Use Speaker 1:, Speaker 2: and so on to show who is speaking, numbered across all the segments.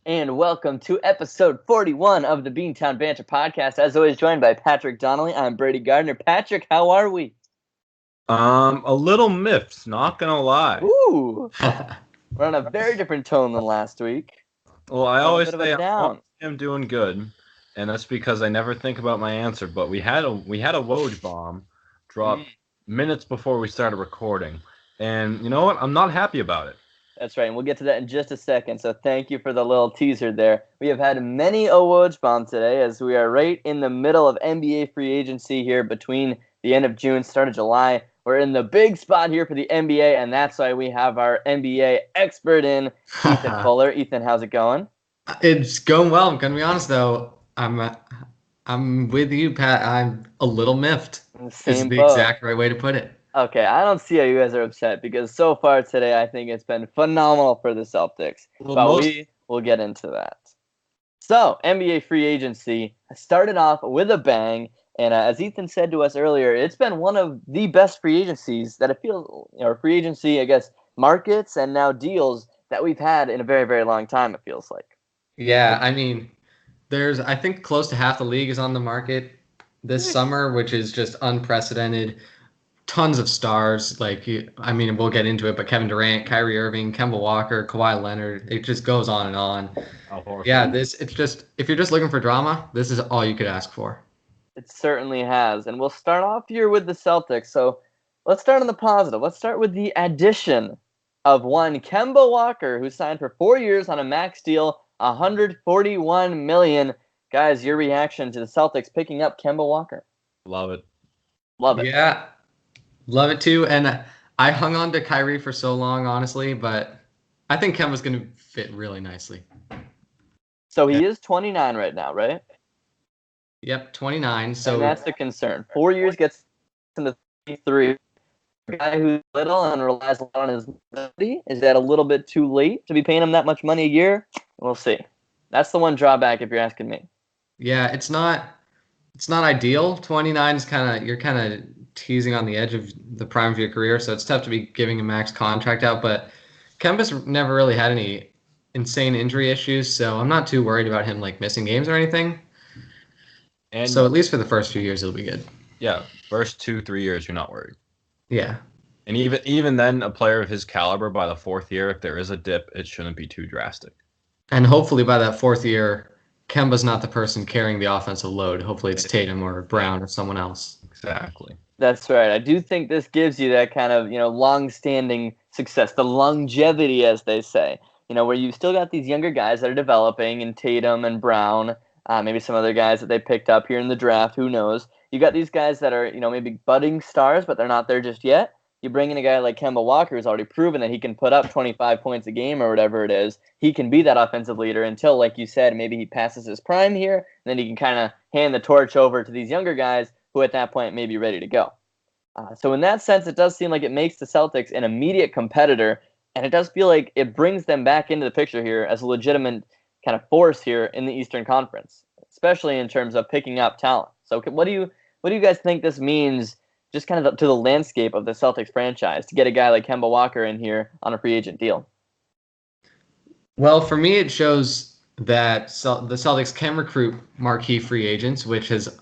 Speaker 1: And welcome to episode 41 of the Beantown Banter podcast. As always, joined by Patrick Donnelly. I'm Brady Gardner. Patrick, how are we?
Speaker 2: A little miffed, not gonna lie.
Speaker 1: Ooh, we're on a very different tone than last week.
Speaker 2: Well, I
Speaker 1: We're on a
Speaker 2: always
Speaker 1: bit of a
Speaker 2: say
Speaker 1: down.
Speaker 2: I'm doing good, and that's because I never think about my answer. But we had a Woj bomb drop minutes before we started recording, and you know what? I'm not happy about it.
Speaker 1: That's right, and we'll get to that in just a second. So thank you for the little teaser there. We have had many Woj bomb today, as we are right in the middle of NBA free agency here between the end of June, start of July. We're in the big spot here for the NBA, and that's why we have our NBA expert in, Ethan Fuller. Ethan, how's it going?
Speaker 3: It's going well. I'm gonna be honest though. I'm with you, Pat. I'm a little miffed.
Speaker 1: In the
Speaker 3: Is
Speaker 1: same
Speaker 3: the
Speaker 1: boat.
Speaker 3: exact right way to put it.
Speaker 1: Okay, I don't see how you guys are upset because so far today I think it's been phenomenal for the Celtics.
Speaker 2: Well,
Speaker 1: But we will get into that. So, NBA free agency started off with a bang, and as Ethan said to us earlier, it's been one of the best free agencies that it feels, or free agency, I guess, markets and now deals that we've had in a very, very long time, it feels like.
Speaker 3: Yeah, I mean, I think close to half the league is on the market this summer, which is just unprecedented. Tons of stars. We'll get into it, but Kevin Durant, Kyrie Irving, Kemba Walker, Kawhi Leonard, it just goes on and on. Yeah, it's just, if you're just looking for drama, this is all you could ask for.
Speaker 1: It certainly has. And we'll start off here with the Celtics. So let's start on the positive. Let's start with the addition of one Kemba Walker, who signed for 4 years on a max deal, $141 million. Guys, your reaction to the Celtics picking up Kemba Walker?
Speaker 2: Love it.
Speaker 1: Love it.
Speaker 3: Yeah, love it too. And I hung on to Kyrie for so long, honestly, but I think Kemba's going to fit really nicely.
Speaker 1: So he is 29 right now, right?
Speaker 3: Yep, 29. So
Speaker 1: and that's the concern. 4 years gets into 33. A guy who's little and relies a lot on his ability. Is that a little bit too late to be paying him that much money a year? We'll see. That's the one drawback if you're asking me.
Speaker 3: Yeah, it's not ideal. 29 is you're kind of teasing on the edge of the prime of your career, so it's tough to be giving a max contract out. But Kemba's never really had any insane injury issues, so I'm not too worried about him missing games or anything. And so at least for the first few years, it'll be good.
Speaker 2: Yeah, first 2-3 years, you're not worried.
Speaker 3: Yeah.
Speaker 2: And even then, a player of his caliber, by the fourth year, if there is a dip, it shouldn't be too drastic.
Speaker 3: And hopefully by that fourth year, Kemba's not the person carrying the offensive load. Hopefully it's Tatum or Brown or someone else.
Speaker 2: Exactly.
Speaker 1: That's right. I do think this gives you that kind of, long-standing success, the longevity, as they say, where you've still got these younger guys that are developing, and Tatum and Brown, maybe some other guys that they picked up here in the draft, who knows. You got these guys that are, maybe budding stars, but they're not there just yet. You bring in a guy like Kemba Walker, who's already proven that he can put up 25 points a game or whatever it is. He can be that offensive leader until, like you said, maybe he passes his prime here, and then he can kind of hand the torch over to these younger guys who at that point may be ready to go. So in that sense, it does seem like it makes the Celtics an immediate competitor, and it does feel like it brings them back into the picture here as a legitimate kind of force here in the Eastern Conference, especially in terms of picking up talent. So what do you guys think this means just kind of to the landscape of the Celtics franchise to get a guy like Kemba Walker in here on a free agent deal?
Speaker 3: Well, for me, it shows that the Celtics can recruit marquee free agents, which has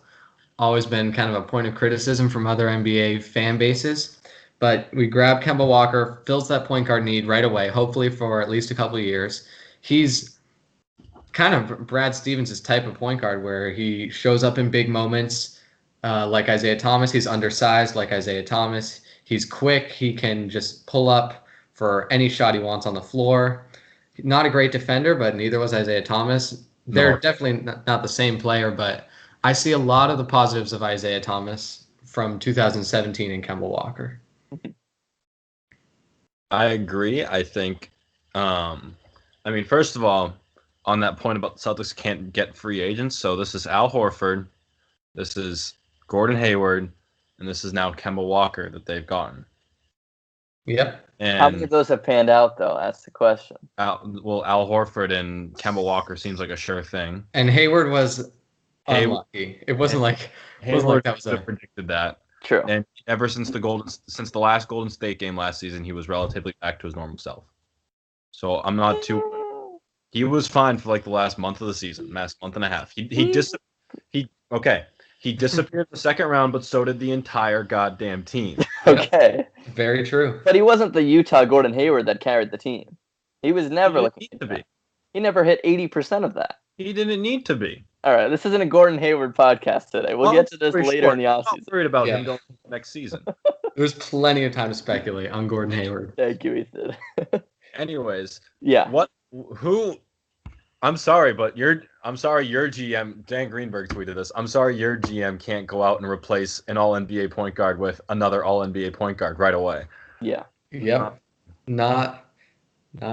Speaker 3: always been kind of a point of criticism from other NBA fan bases. But we grab Kemba Walker, fills that point guard need right away, hopefully for at least a couple of years. He's kind of Brad Stevens' type of point guard where he shows up in big moments. Like Isaiah Thomas, he's undersized like Isaiah Thomas. He's quick. He can just pull up for any shot he wants on the floor. Not a great defender, but neither was Isaiah Thomas. They're definitely not the same player, but I see a lot of the positives of Isaiah Thomas from 2017 in Kemba Walker.
Speaker 2: I agree. I think, first of all, on that point about the Celtics can't get free agents, so this is Al Horford, this is Gordon Hayward, and this is now Kemba Walker that they've gotten.
Speaker 3: Yep.
Speaker 1: And how many of those have panned out, though? That's the question.
Speaker 2: Al Horford and Kemba Walker seems like a sure thing.
Speaker 3: And Hayward was unlucky. It wasn't like
Speaker 2: Hayward
Speaker 3: that was
Speaker 2: predicted that.
Speaker 1: True.
Speaker 2: And ever since the last Golden State game last season, he was relatively back to his normal self. So I'm not too. He was fine for like the last month of the season, last month and a half. He disappeared the second round, but so did the entire goddamn team.
Speaker 1: Okay.
Speaker 3: Very true.
Speaker 1: But he wasn't the Utah Gordon Hayward that carried the team. He was never
Speaker 2: He
Speaker 1: looking
Speaker 2: didn't need to be.
Speaker 1: He never hit 80% of that.
Speaker 2: He didn't need to be.
Speaker 1: All right, this isn't a Gordon Hayward podcast today. We'll get to this later in the offseason.
Speaker 2: I'm worried about him going next season.
Speaker 3: There's plenty of time to speculate on Gordon Hayward.
Speaker 1: Thank you, Ethan.
Speaker 2: Anyways,
Speaker 1: yeah.
Speaker 2: I'm sorry, but your GM, Dan Greenberg tweeted this. I'm sorry your GM can't go out and replace an all-NBA point guard with another all-NBA point guard right away.
Speaker 1: Yeah.
Speaker 3: Yep. Not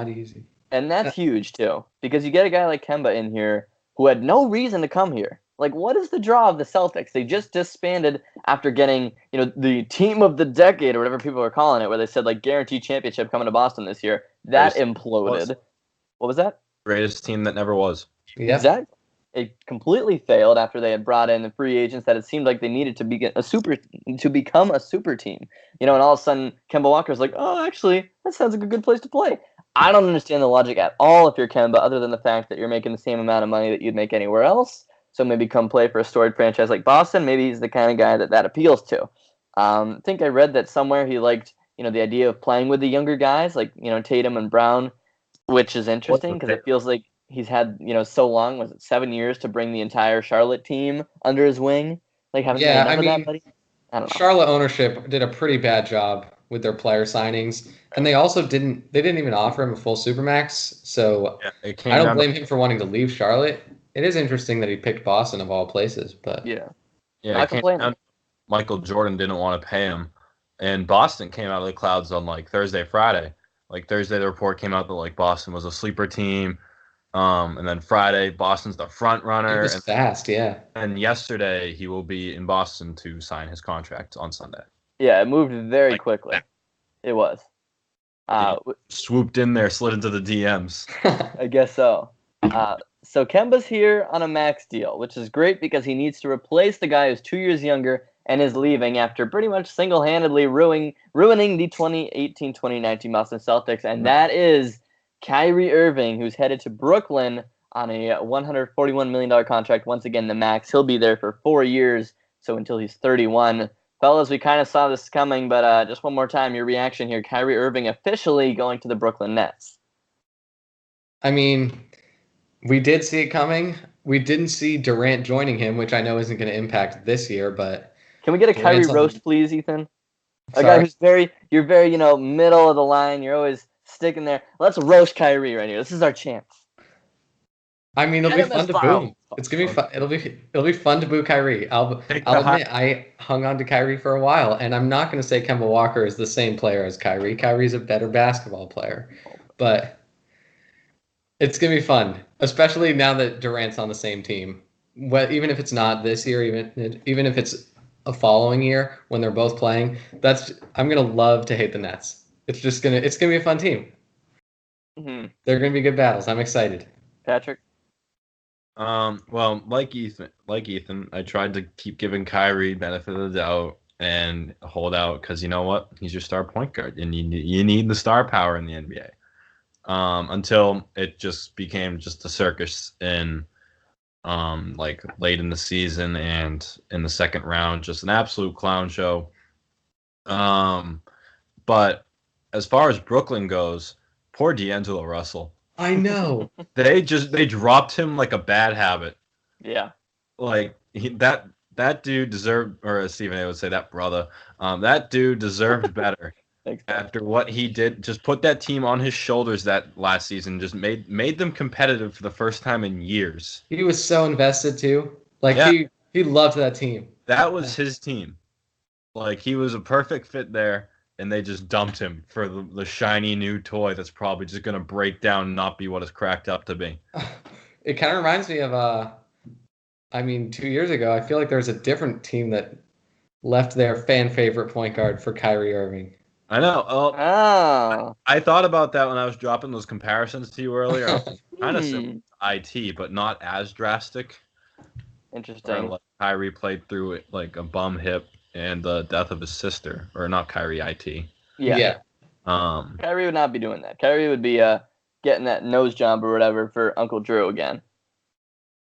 Speaker 3: easy.
Speaker 1: And that's huge, too, because you get a guy like Kemba in here who had no reason to come here. Like, what is the draw of the Celtics? They just disbanded after getting, the team of the decade or whatever people were calling it, where they said, like, guaranteed championship coming to Boston this year. That imploded. What was that?
Speaker 2: Greatest team that never was.
Speaker 3: Yeah.
Speaker 1: Exactly. It completely failed after they had brought in the free agents that it seemed like they needed to become a super team. And all of a sudden, Kemba Walker's like, oh, actually, that sounds like a good place to play. I don't understand the logic at all if you're Kemba, other than the fact that you're making the same amount of money that you'd make anywhere else. So maybe come play for a storied franchise like Boston. Maybe he's the kind of guy that appeals to. I think I read that somewhere he liked, the idea of playing with the younger guys, like, Tatum and Brown, which is interesting because it feels like he's had, so long, was it 7 years to bring the entire Charlotte team under his wing? Like, haven't you enough of that, buddy? I don't know.
Speaker 3: Charlotte ownership did a pretty bad job with their player signings, and they also didn't even offer him a full supermax. So I don't blame him for wanting to leave Charlotte. It is interesting that he picked Boston of all places, but
Speaker 2: Michael Jordan didn't want to pay him, and Boston came out of the clouds on like Thursday, Friday. Like Thursday, the report came out that like Boston was a sleeper team, and then Friday, Boston's the front runner.
Speaker 3: It was fast, yeah.
Speaker 2: And yesterday, he will be in Boston to sign his contract on Sunday.
Speaker 1: Yeah, it moved very quickly. It was.
Speaker 2: Swooped in there, slid into the DMs.
Speaker 1: I guess so. So Kemba's here on a max deal, which is great because he needs to replace the guy who's 2 years younger and is leaving after pretty much single-handedly ruining the 2018-2019 Boston Celtics, and that is Kyrie Irving, who's headed to Brooklyn on a $141 million contract. Once again, the max. He'll be there for 4 years, so until he's 31. Fellas, we kind of saw this coming, but just one more time, your reaction here. Kyrie Irving officially going to the Brooklyn Nets.
Speaker 3: I mean, we did see it coming. We didn't see Durant joining him, which I know isn't going to impact this year, but...
Speaker 1: Can we get a Kyrie roast, please, Ethan?
Speaker 3: Sorry.
Speaker 1: A guy who's you're very, middle of the line. You're always sticking there. Let's roast Kyrie right here. This is our chance.
Speaker 3: I mean, it'll be fun to boo. It's gonna be fun. It'll be fun to boo Kyrie. I'll admit I hung on to Kyrie for a while, and I'm not gonna say Kemba Walker is the same player as Kyrie. Kyrie's a better basketball player, but it's gonna be fun, especially now that Durant's on the same team. Even if it's not this year, even if it's a following year when they're both playing, I'm gonna love to hate the Nets. It's gonna be a fun team.
Speaker 1: Mm-hmm.
Speaker 3: They're gonna be good battles. I'm excited.
Speaker 1: Patrick.
Speaker 2: Well, like Ethan, I tried to keep giving Kyrie benefit of the doubt and hold out because you know what? He's your star point guard, and you need the star power in the NBA. Until it just became just a circus in like late in the season and in the second round, just an absolute clown show. But as far as Brooklyn goes, poor D'Angelo Russell.
Speaker 3: I know.
Speaker 2: They dropped him like a bad habit.
Speaker 1: Yeah.
Speaker 2: Like that dude deserved, or as Stephen A would say, that brother. That dude deserved better. After what he did, just put that team on his shoulders that last season, just made them competitive for the first time in years.
Speaker 3: He was so invested too. Like he loved that team.
Speaker 2: That was his team. Like he was a perfect fit there. And they just dumped him for the shiny new toy that's probably just going to break down and not be what it's cracked up to be.
Speaker 3: It kind of reminds me of, 2 years ago, I feel like there was a different team that left their fan favorite point guard for Kyrie Irving.
Speaker 2: I know.
Speaker 1: Oh.
Speaker 2: I thought about that when I was dropping those comparisons to you earlier. Kind of similar to IT, but not as drastic.
Speaker 1: Interesting.
Speaker 2: Like Kyrie played through it like a bum hip. And the death of his sister, or not Kyrie, IT.
Speaker 1: Yeah. Kyrie would not be doing that. Kyrie would be getting that nose job or whatever for Uncle Drew again.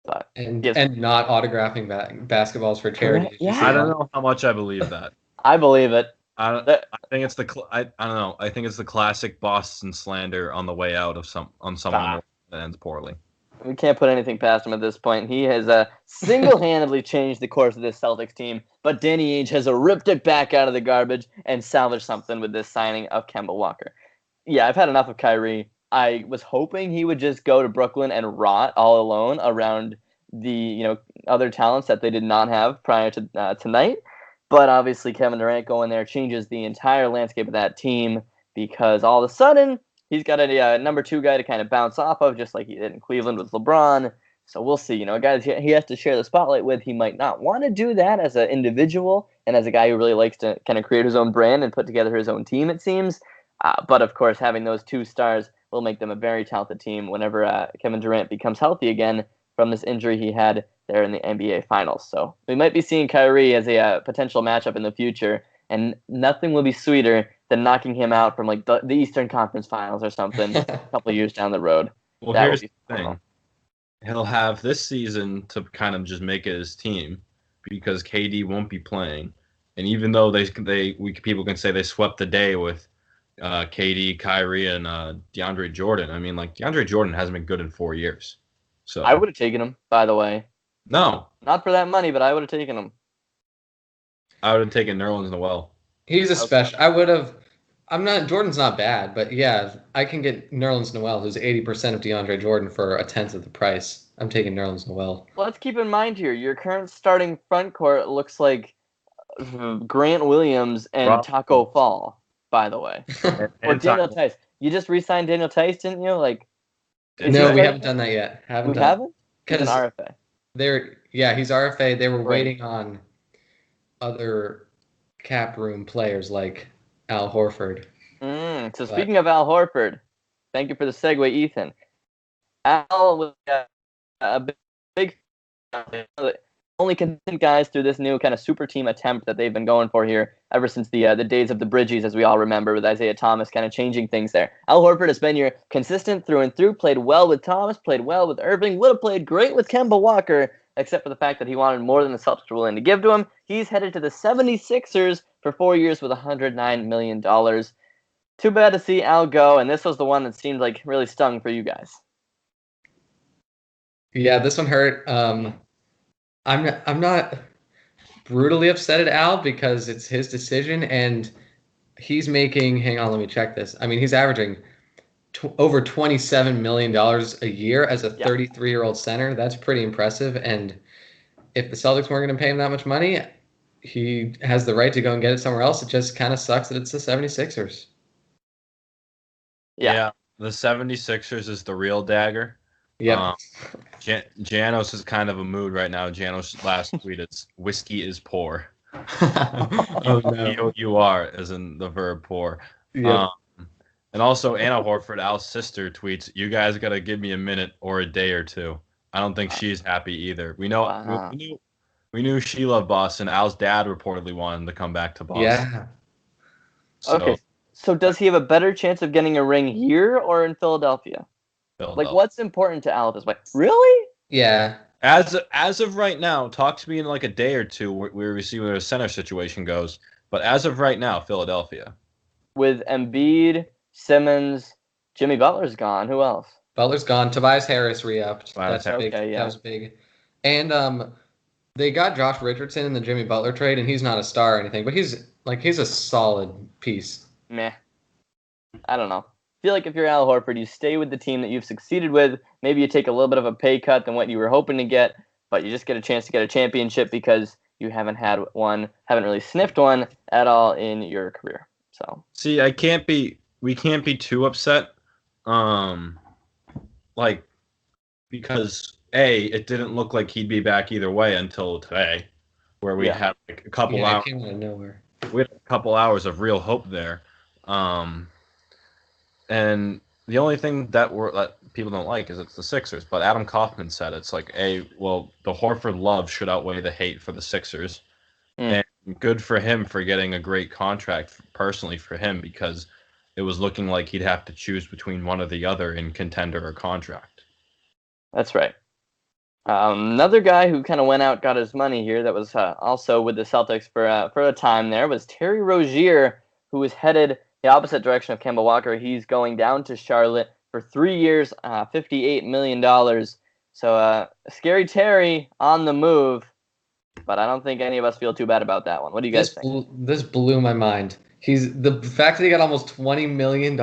Speaker 1: But
Speaker 3: and not autographing basketballs for charity. Did you see
Speaker 2: I don't
Speaker 3: that?
Speaker 2: know how much I believe that.
Speaker 1: I believe it.
Speaker 2: I think it's I don't know. I think it's the classic Boston slander on the way out of someone that ends poorly.
Speaker 1: We can't put anything past him at this point. He has single-handedly changed the course of this Celtics team, but Danny Ainge has ripped it back out of the garbage and salvaged something with this signing of Kemba Walker. Yeah, I've had enough of Kyrie. I was hoping he would just go to Brooklyn and rot all alone around the other talents that they did not have prior to tonight. But obviously, Kevin Durant going there changes the entire landscape of that team because all of a sudden he's got a number 2 guy to kind of bounce off of, just like he did in Cleveland with LeBron. So we'll see. Guys he has to share the spotlight with. He might not want to do that as an individual and as a guy who really likes to kind of create his own brand and put together his own team, it seems. But of course, having those 2 stars will make them a very talented team whenever Kevin Durant becomes healthy again from this injury he had there in the NBA Finals. So we might be seeing Kyrie as a potential matchup in the future, and nothing will be sweeter than knocking him out from like the Eastern Conference Finals or something a couple of years down the road.
Speaker 2: Well, here's the thing. He'll have this season to kind of just make it his team because KD won't be playing. And even though people can say they swept the day with KD, Kyrie, and DeAndre Jordan, I mean, like, DeAndre Jordan hasn't been good in 4 years. So
Speaker 1: I would have taken him, by the way.
Speaker 2: No.
Speaker 1: Not for that money, but I would have taken him.
Speaker 2: I would have taken Nerlens Noel.
Speaker 3: He's a special. I would have. Jordan's not bad, but yeah, I can get Nerlens Noel, who's 80% of DeAndre Jordan, for a tenth of the price. I'm taking Nerlens Noel.
Speaker 1: Let's keep in mind here, your current starting front court looks like Grant Williams and Taco Fall, by the way. Or Daniel Tice. You just re-signed Daniel Tice, didn't you?
Speaker 3: No, we haven't done that yet.
Speaker 1: Haven't? He's an RFA.
Speaker 3: He's RFA. They were waiting on other cap room players like Al Horford.
Speaker 1: So speaking of Al Horford, thank you for the segue, Ethan. Al was a big only consistent guys through this new kind of super team attempt that they've been going for here ever since the days of the Bridgies, as we all remember, with Isaiah Thomas kind of changing things there. Al Horford has been your consistent through and through, played well with Thomas, played well with Irving, would have played great with Kemba Walker, except for the fact that he wanted more than the Celtics were willing to give to him. He's headed to the 76ers for 4 years with $109 million. Too bad to see Al go, and this was the one that seemed like really stung for you guys.
Speaker 3: Yeah, this one hurt. I'm not brutally upset at Al because it's his decision, and he's making. Hang on, let me check this. I mean, he's averaging over $27 million a year as a 33-year-old center. That's pretty impressive. And if the Celtics weren't going to pay him that much money, he has the right to go and get it somewhere else. It just kind of sucks that it's the 76ers.
Speaker 2: Yeah, the 76ers is the real dagger.
Speaker 3: Yeah.
Speaker 2: Janos is kind of a mood right now. Janos' last tweet is "Whiskey is poor."
Speaker 3: Oh no.
Speaker 2: P-O-U-R as in the verb pour.
Speaker 3: Yeah.
Speaker 2: And also Anna Horford, Al's sister, tweets, "You guys got to give me a minute or a day or two." I don't think she's happy either. We knew she loved Boston. Al's dad reportedly wanted to come back to Boston.
Speaker 3: Yeah.
Speaker 1: Okay. So does he have a better chance of getting a ring here or in Philadelphia? Like, what's important to Al at this point? Really?
Speaker 3: Yeah.
Speaker 2: As of right now, talk to me in like a day or two where we see where the center situation goes. But as of right now, Philadelphia.
Speaker 1: With Embiid, Simmons, Jimmy Butler's gone. Who else?
Speaker 3: Butler's gone. Tobias Harris re-upped.
Speaker 2: That's
Speaker 3: big.
Speaker 1: Okay, yeah.
Speaker 3: That was big. And they got Josh Richardson in the Jimmy Butler trade, and he's not a star or anything, but he's a solid piece.
Speaker 1: Meh. I don't know. I feel like if you're Al Horford, you stay with the team that you've succeeded with. Maybe you take a little bit of a pay cut than what you were hoping to get, but you just get a chance to get a championship because you haven't had one, haven't really sniffed one at all in your career. So
Speaker 2: see, we can't be too upset, because it didn't look like he'd be back either way until today, where we had like a couple hours.
Speaker 3: It came out of nowhere.
Speaker 2: We had a couple hours of real hope there. And the only thing that people don't like is it's the Sixers. But Adam Kaufman said it's like, the Horford love should outweigh the hate for the Sixers. And good for him for getting a great contract personally for him because it was looking like he'd have to choose between one or the other in contender or contract.
Speaker 1: That's right. Another guy who kind of went out, got his money here, that was also with the Celtics for a time there, was Terry Rozier, who was headed the opposite direction of Kemba Walker. He's going down to Charlotte for 3 years, $58 million. So Scary Terry on the move, but I don't think any of us feel too bad about that one. What do you guys think?
Speaker 3: This blew my mind. The fact that he got almost $20 million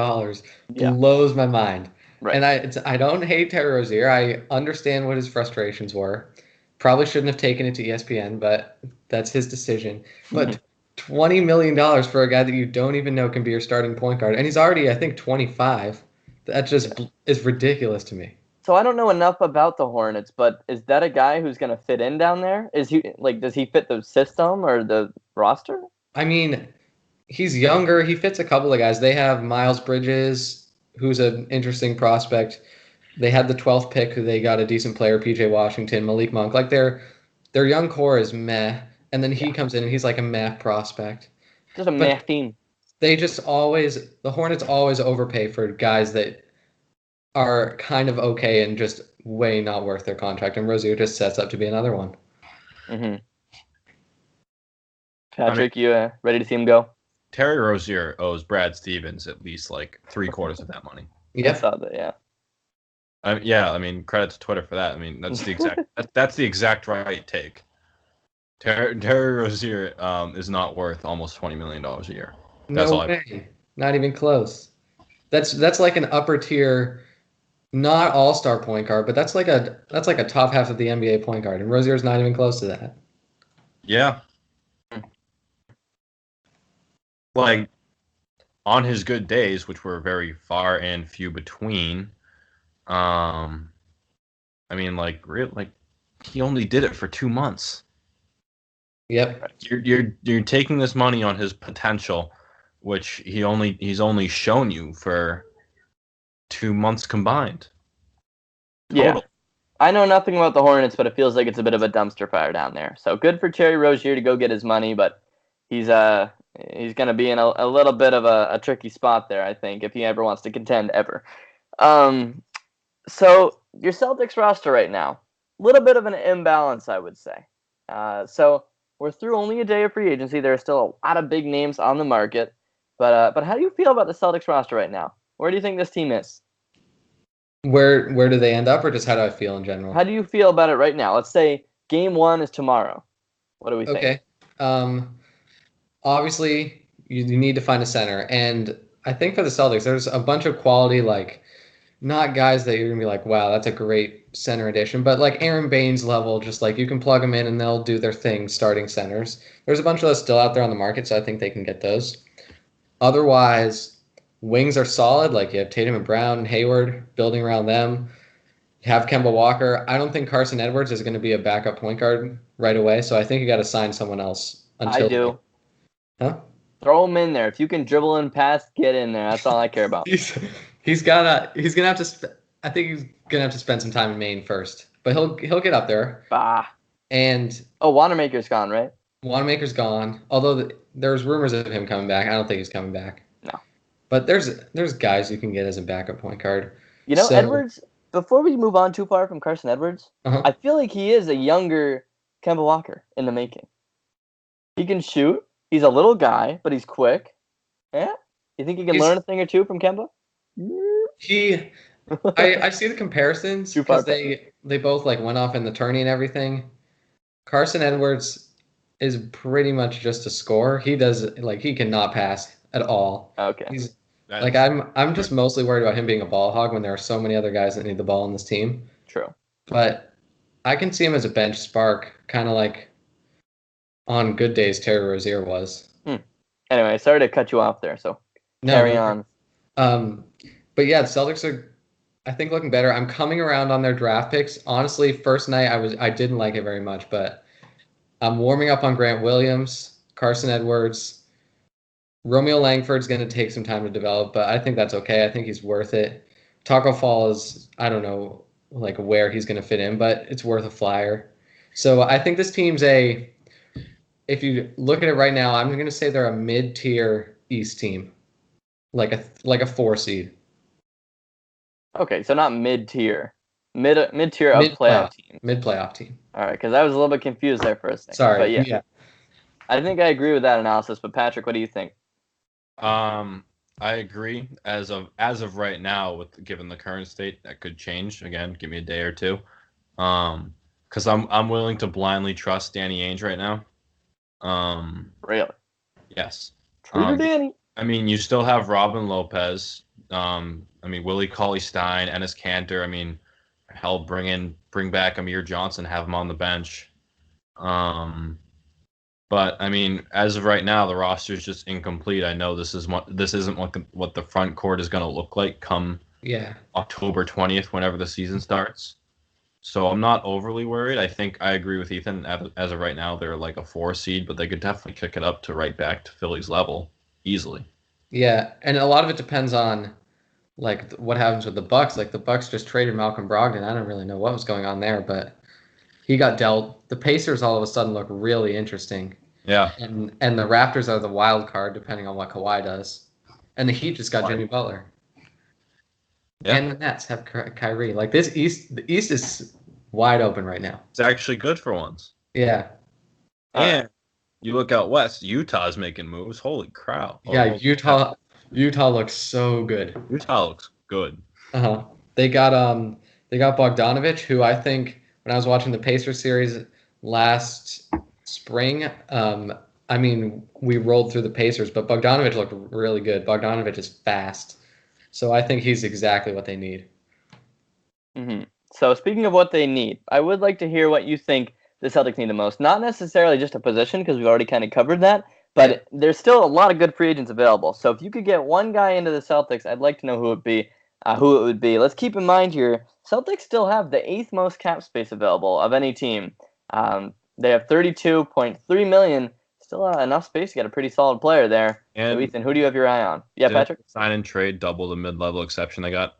Speaker 1: Yeah.
Speaker 3: blows my mind.
Speaker 1: Right.
Speaker 3: And I don't hate Terry Rozier. I understand what his frustrations were. Probably shouldn't have taken it to ESPN, but that's his decision. But $20 million for a guy that you don't even know can be your starting point guard, and he's already, I think, 25. That just is ridiculous to me.
Speaker 1: So I don't know enough about the Hornets, but is that a guy who's going to fit in down there? Is he does he fit the system or the roster?
Speaker 3: I mean, he's younger. He fits a couple of guys. They have Miles Bridges, who's an interesting prospect. They had the 12th pick, who they got a decent player, PJ Washington, Malik Monk. Like their young core is meh, and then he comes in and he's like a meh prospect.
Speaker 1: Just a meh team.
Speaker 3: The Hornets always overpay for guys that are kind of okay and just way not worth their contract, and Rozier just sets up to be another one.
Speaker 1: Mm-hmm. Patrick, you ready to see him go?
Speaker 2: Terry Rozier owes Brad Stevens at least like 3/4 of that money.
Speaker 3: Yeah,
Speaker 1: I saw that. Yeah.
Speaker 2: I mean, credit to Twitter for that. I mean, that's the exact that's the exact right take. Terry Rozier is not worth almost $20 million a year. That's
Speaker 3: no way. Not even close. That's like an upper tier, not all-star point guard, but that's like a top half of the NBA point guard, and Rozier's not even close to that.
Speaker 2: Yeah. Like on his good days, which were very far and few between, I mean, he only did it for 2 months.
Speaker 3: Yep.
Speaker 2: You're taking this money on his potential, which he's only shown you for 2 months combined. Total.
Speaker 1: Yeah. I know nothing about the Hornets, but it feels like it's a bit of a dumpster fire down there. So good for Terry Rozier to go get his money, but he's going to be in a little bit of a tricky spot there, I think, if he ever wants to contend ever. So your Celtics roster right now, a little bit of an imbalance, I would say. So we're through only a day of free agency. There are still a lot of big names on the market, but how do you feel about the Celtics roster right now? Where do you think this team is?
Speaker 3: Where do they end up, or just how do I feel in general?
Speaker 1: How do you feel about it right now? Let's say game 1 is tomorrow. What do we think?
Speaker 3: Okay. Obviously, you need to find a center, and I think for the Celtics, there's a bunch of quality, like, not guys that you're going to be like, wow, that's a great center addition, but like Aaron Baines level, just like you can plug them in and they'll do their thing starting centers. There's a bunch of those still out there on the market, so I think they can get those. Otherwise, wings are solid. Like you have Tatum and Brown and Hayward building around them. You have Kemba Walker. I don't think Carson Edwards is going to be a backup point guard right away, so I think you got to sign someone else.
Speaker 1: I do.
Speaker 3: Huh?
Speaker 1: Throw him in there. If you can dribble and pass, get in there. That's all I care about.
Speaker 3: He's gonna have to. I think he's gonna have to spend some time in Maine first, but he'll get up there.
Speaker 1: Bah.
Speaker 3: And
Speaker 1: Wanamaker's gone, right?
Speaker 3: Wanamaker's gone. Although there's rumors of him coming back. I don't think he's coming back.
Speaker 1: No.
Speaker 3: But there's guys you can get as a backup point guard.
Speaker 1: You know, Edwards. Before we move on too far from Carson Edwards, I feel like he is a younger Kemba Walker in the making. He can shoot. He's a little guy, but he's quick. Yeah. You think he can learn a thing or two from Kemba?
Speaker 3: I see the comparisons because they both like went off in the tourney and everything. Carson Edwards is pretty much just a scorer. He cannot pass at all.
Speaker 1: Okay.
Speaker 3: I'm just mostly worried about him being a ball hog when there are so many other guys that need the ball on this team.
Speaker 1: True.
Speaker 3: But I can see him as a bench spark, kind of like on good days Terry Rozier was.
Speaker 1: Anyway, sorry to cut you off there, so carry on.
Speaker 3: But yeah, the Celtics are, I think, looking better. I'm coming around on their draft picks. Honestly, first night I didn't like it very much, but I'm warming up on Grant Williams, Carson Edwards. Romeo Langford's going to take some time to develop, but I think that's okay. I think he's worth it. Taco Fall is, I don't know, like where he's going to fit in, but it's worth a flyer. So I think this team's if you look at it right now, I'm going to say they're a mid-tier East team. like a 4 seed,
Speaker 1: Okay, so not mid-tier. Mid-tier of playoff teams.
Speaker 3: Mid-playoff team.
Speaker 1: All right, because I was a little bit confused there for a second.
Speaker 3: Sorry.
Speaker 1: But yeah. I think I agree with that analysis. But Patrick, what do you think?
Speaker 2: I agree. As of right now, given the current state, that could change. Again, give me a day or two. Because I'm willing to blindly trust Danny Ainge right now.
Speaker 1: Really?
Speaker 2: Yes.
Speaker 1: True, Danny.
Speaker 2: I mean, you still have Robin Lopez. I mean, Willie Cauley-Stein, Enes Kanter. I mean, hell, bring back Amir Johnson, have him on the bench. But I mean, as of right now, the roster is just incomplete. I know this isn't what the front court is going to look like come October 20th, whenever the season starts. So I'm not overly worried. I think I agree with Ethan. As of right now, they're like a 4 seed, but they could definitely kick it up to right back to Philly's level easily.
Speaker 3: Yeah, and a lot of it depends on like what happens with the Bucks. Like the Bucks just traded Malcolm Brogdon. I don't really know what was going on there, but he got dealt. The Pacers all of a sudden look really interesting.
Speaker 2: Yeah.
Speaker 3: And the Raptors are the wild card depending on what Kawhi does. And the Heat just got Jimmy Butler. Yeah. And the Nets have Kyrie. Like the East is wide open right now.
Speaker 2: It's actually good for once.
Speaker 3: Yeah.
Speaker 2: And you look out west, Utah's making moves. Holy crap.
Speaker 3: Yeah, Utah looks so good.
Speaker 2: Utah looks good.
Speaker 3: Uh-huh. They got Bogdanovich, who I think when I was watching the Pacers series last spring, I mean, we rolled through the Pacers, but Bogdanovich looked really good. Bogdanovich is fast. So I think he's exactly what they need.
Speaker 1: Mm-hmm. So speaking of what they need, I would like to hear what you think the Celtics need the most. Not necessarily just a position, because we've already kind of covered that, but there's still a lot of good free agents available. So if you could get one guy into the Celtics, I'd like to know who it would be. Let's keep in mind here, Celtics still have the 8th most cap space available of any team. They have $32.3 million. Still enough space to get a pretty solid player there.
Speaker 2: And
Speaker 1: so Ethan, who do you have your eye on? Yeah, Patrick?
Speaker 2: Sign and trade double the mid-level exception they got.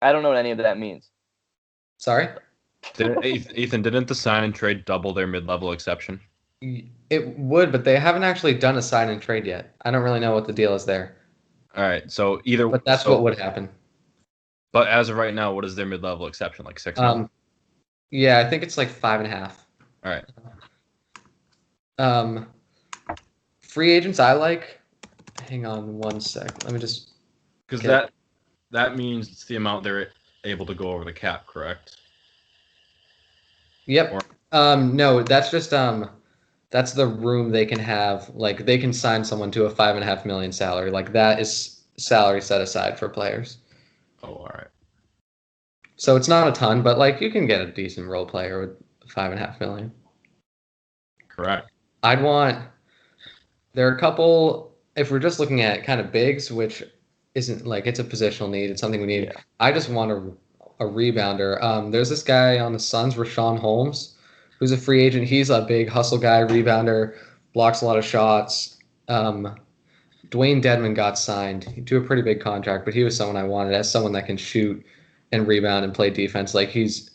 Speaker 1: I don't know what any of that means.
Speaker 3: Sorry?
Speaker 2: Ethan, didn't the sign and trade double their mid-level exception?
Speaker 3: It would, but they haven't actually done a sign and trade yet. I don't really know what the deal is there.
Speaker 2: All right, so
Speaker 3: But that's what would happen.
Speaker 2: But as of right now, what is their mid-level exception? Like 6 months?
Speaker 3: Yeah, I think it's like 5.5.
Speaker 2: All right.
Speaker 3: Free agents I like. Hang on one sec. Let me just.
Speaker 2: Because that means it's the amount they're able to go over the cap, correct?
Speaker 3: Yep. No, that's just that's the room they can have. Like they can sign someone to a $5.5 million salary. Like that is salary set aside for players.
Speaker 2: Oh, all right.
Speaker 3: So it's not a ton, but like you can get a decent role player with $5.5 million.
Speaker 2: Correct.
Speaker 3: There are a couple, if we're just looking at kind of bigs, which isn't like it's a positional need, it's something we need. Yeah. I just want a rebounder. There's this guy on the Suns, Rashawn Holmes, who's a free agent. He's a big hustle guy, rebounder, blocks a lot of shots. Dwayne Dedmon got signed to a pretty big contract, but he was someone I wanted as someone that can shoot and rebound and play defense. Like he's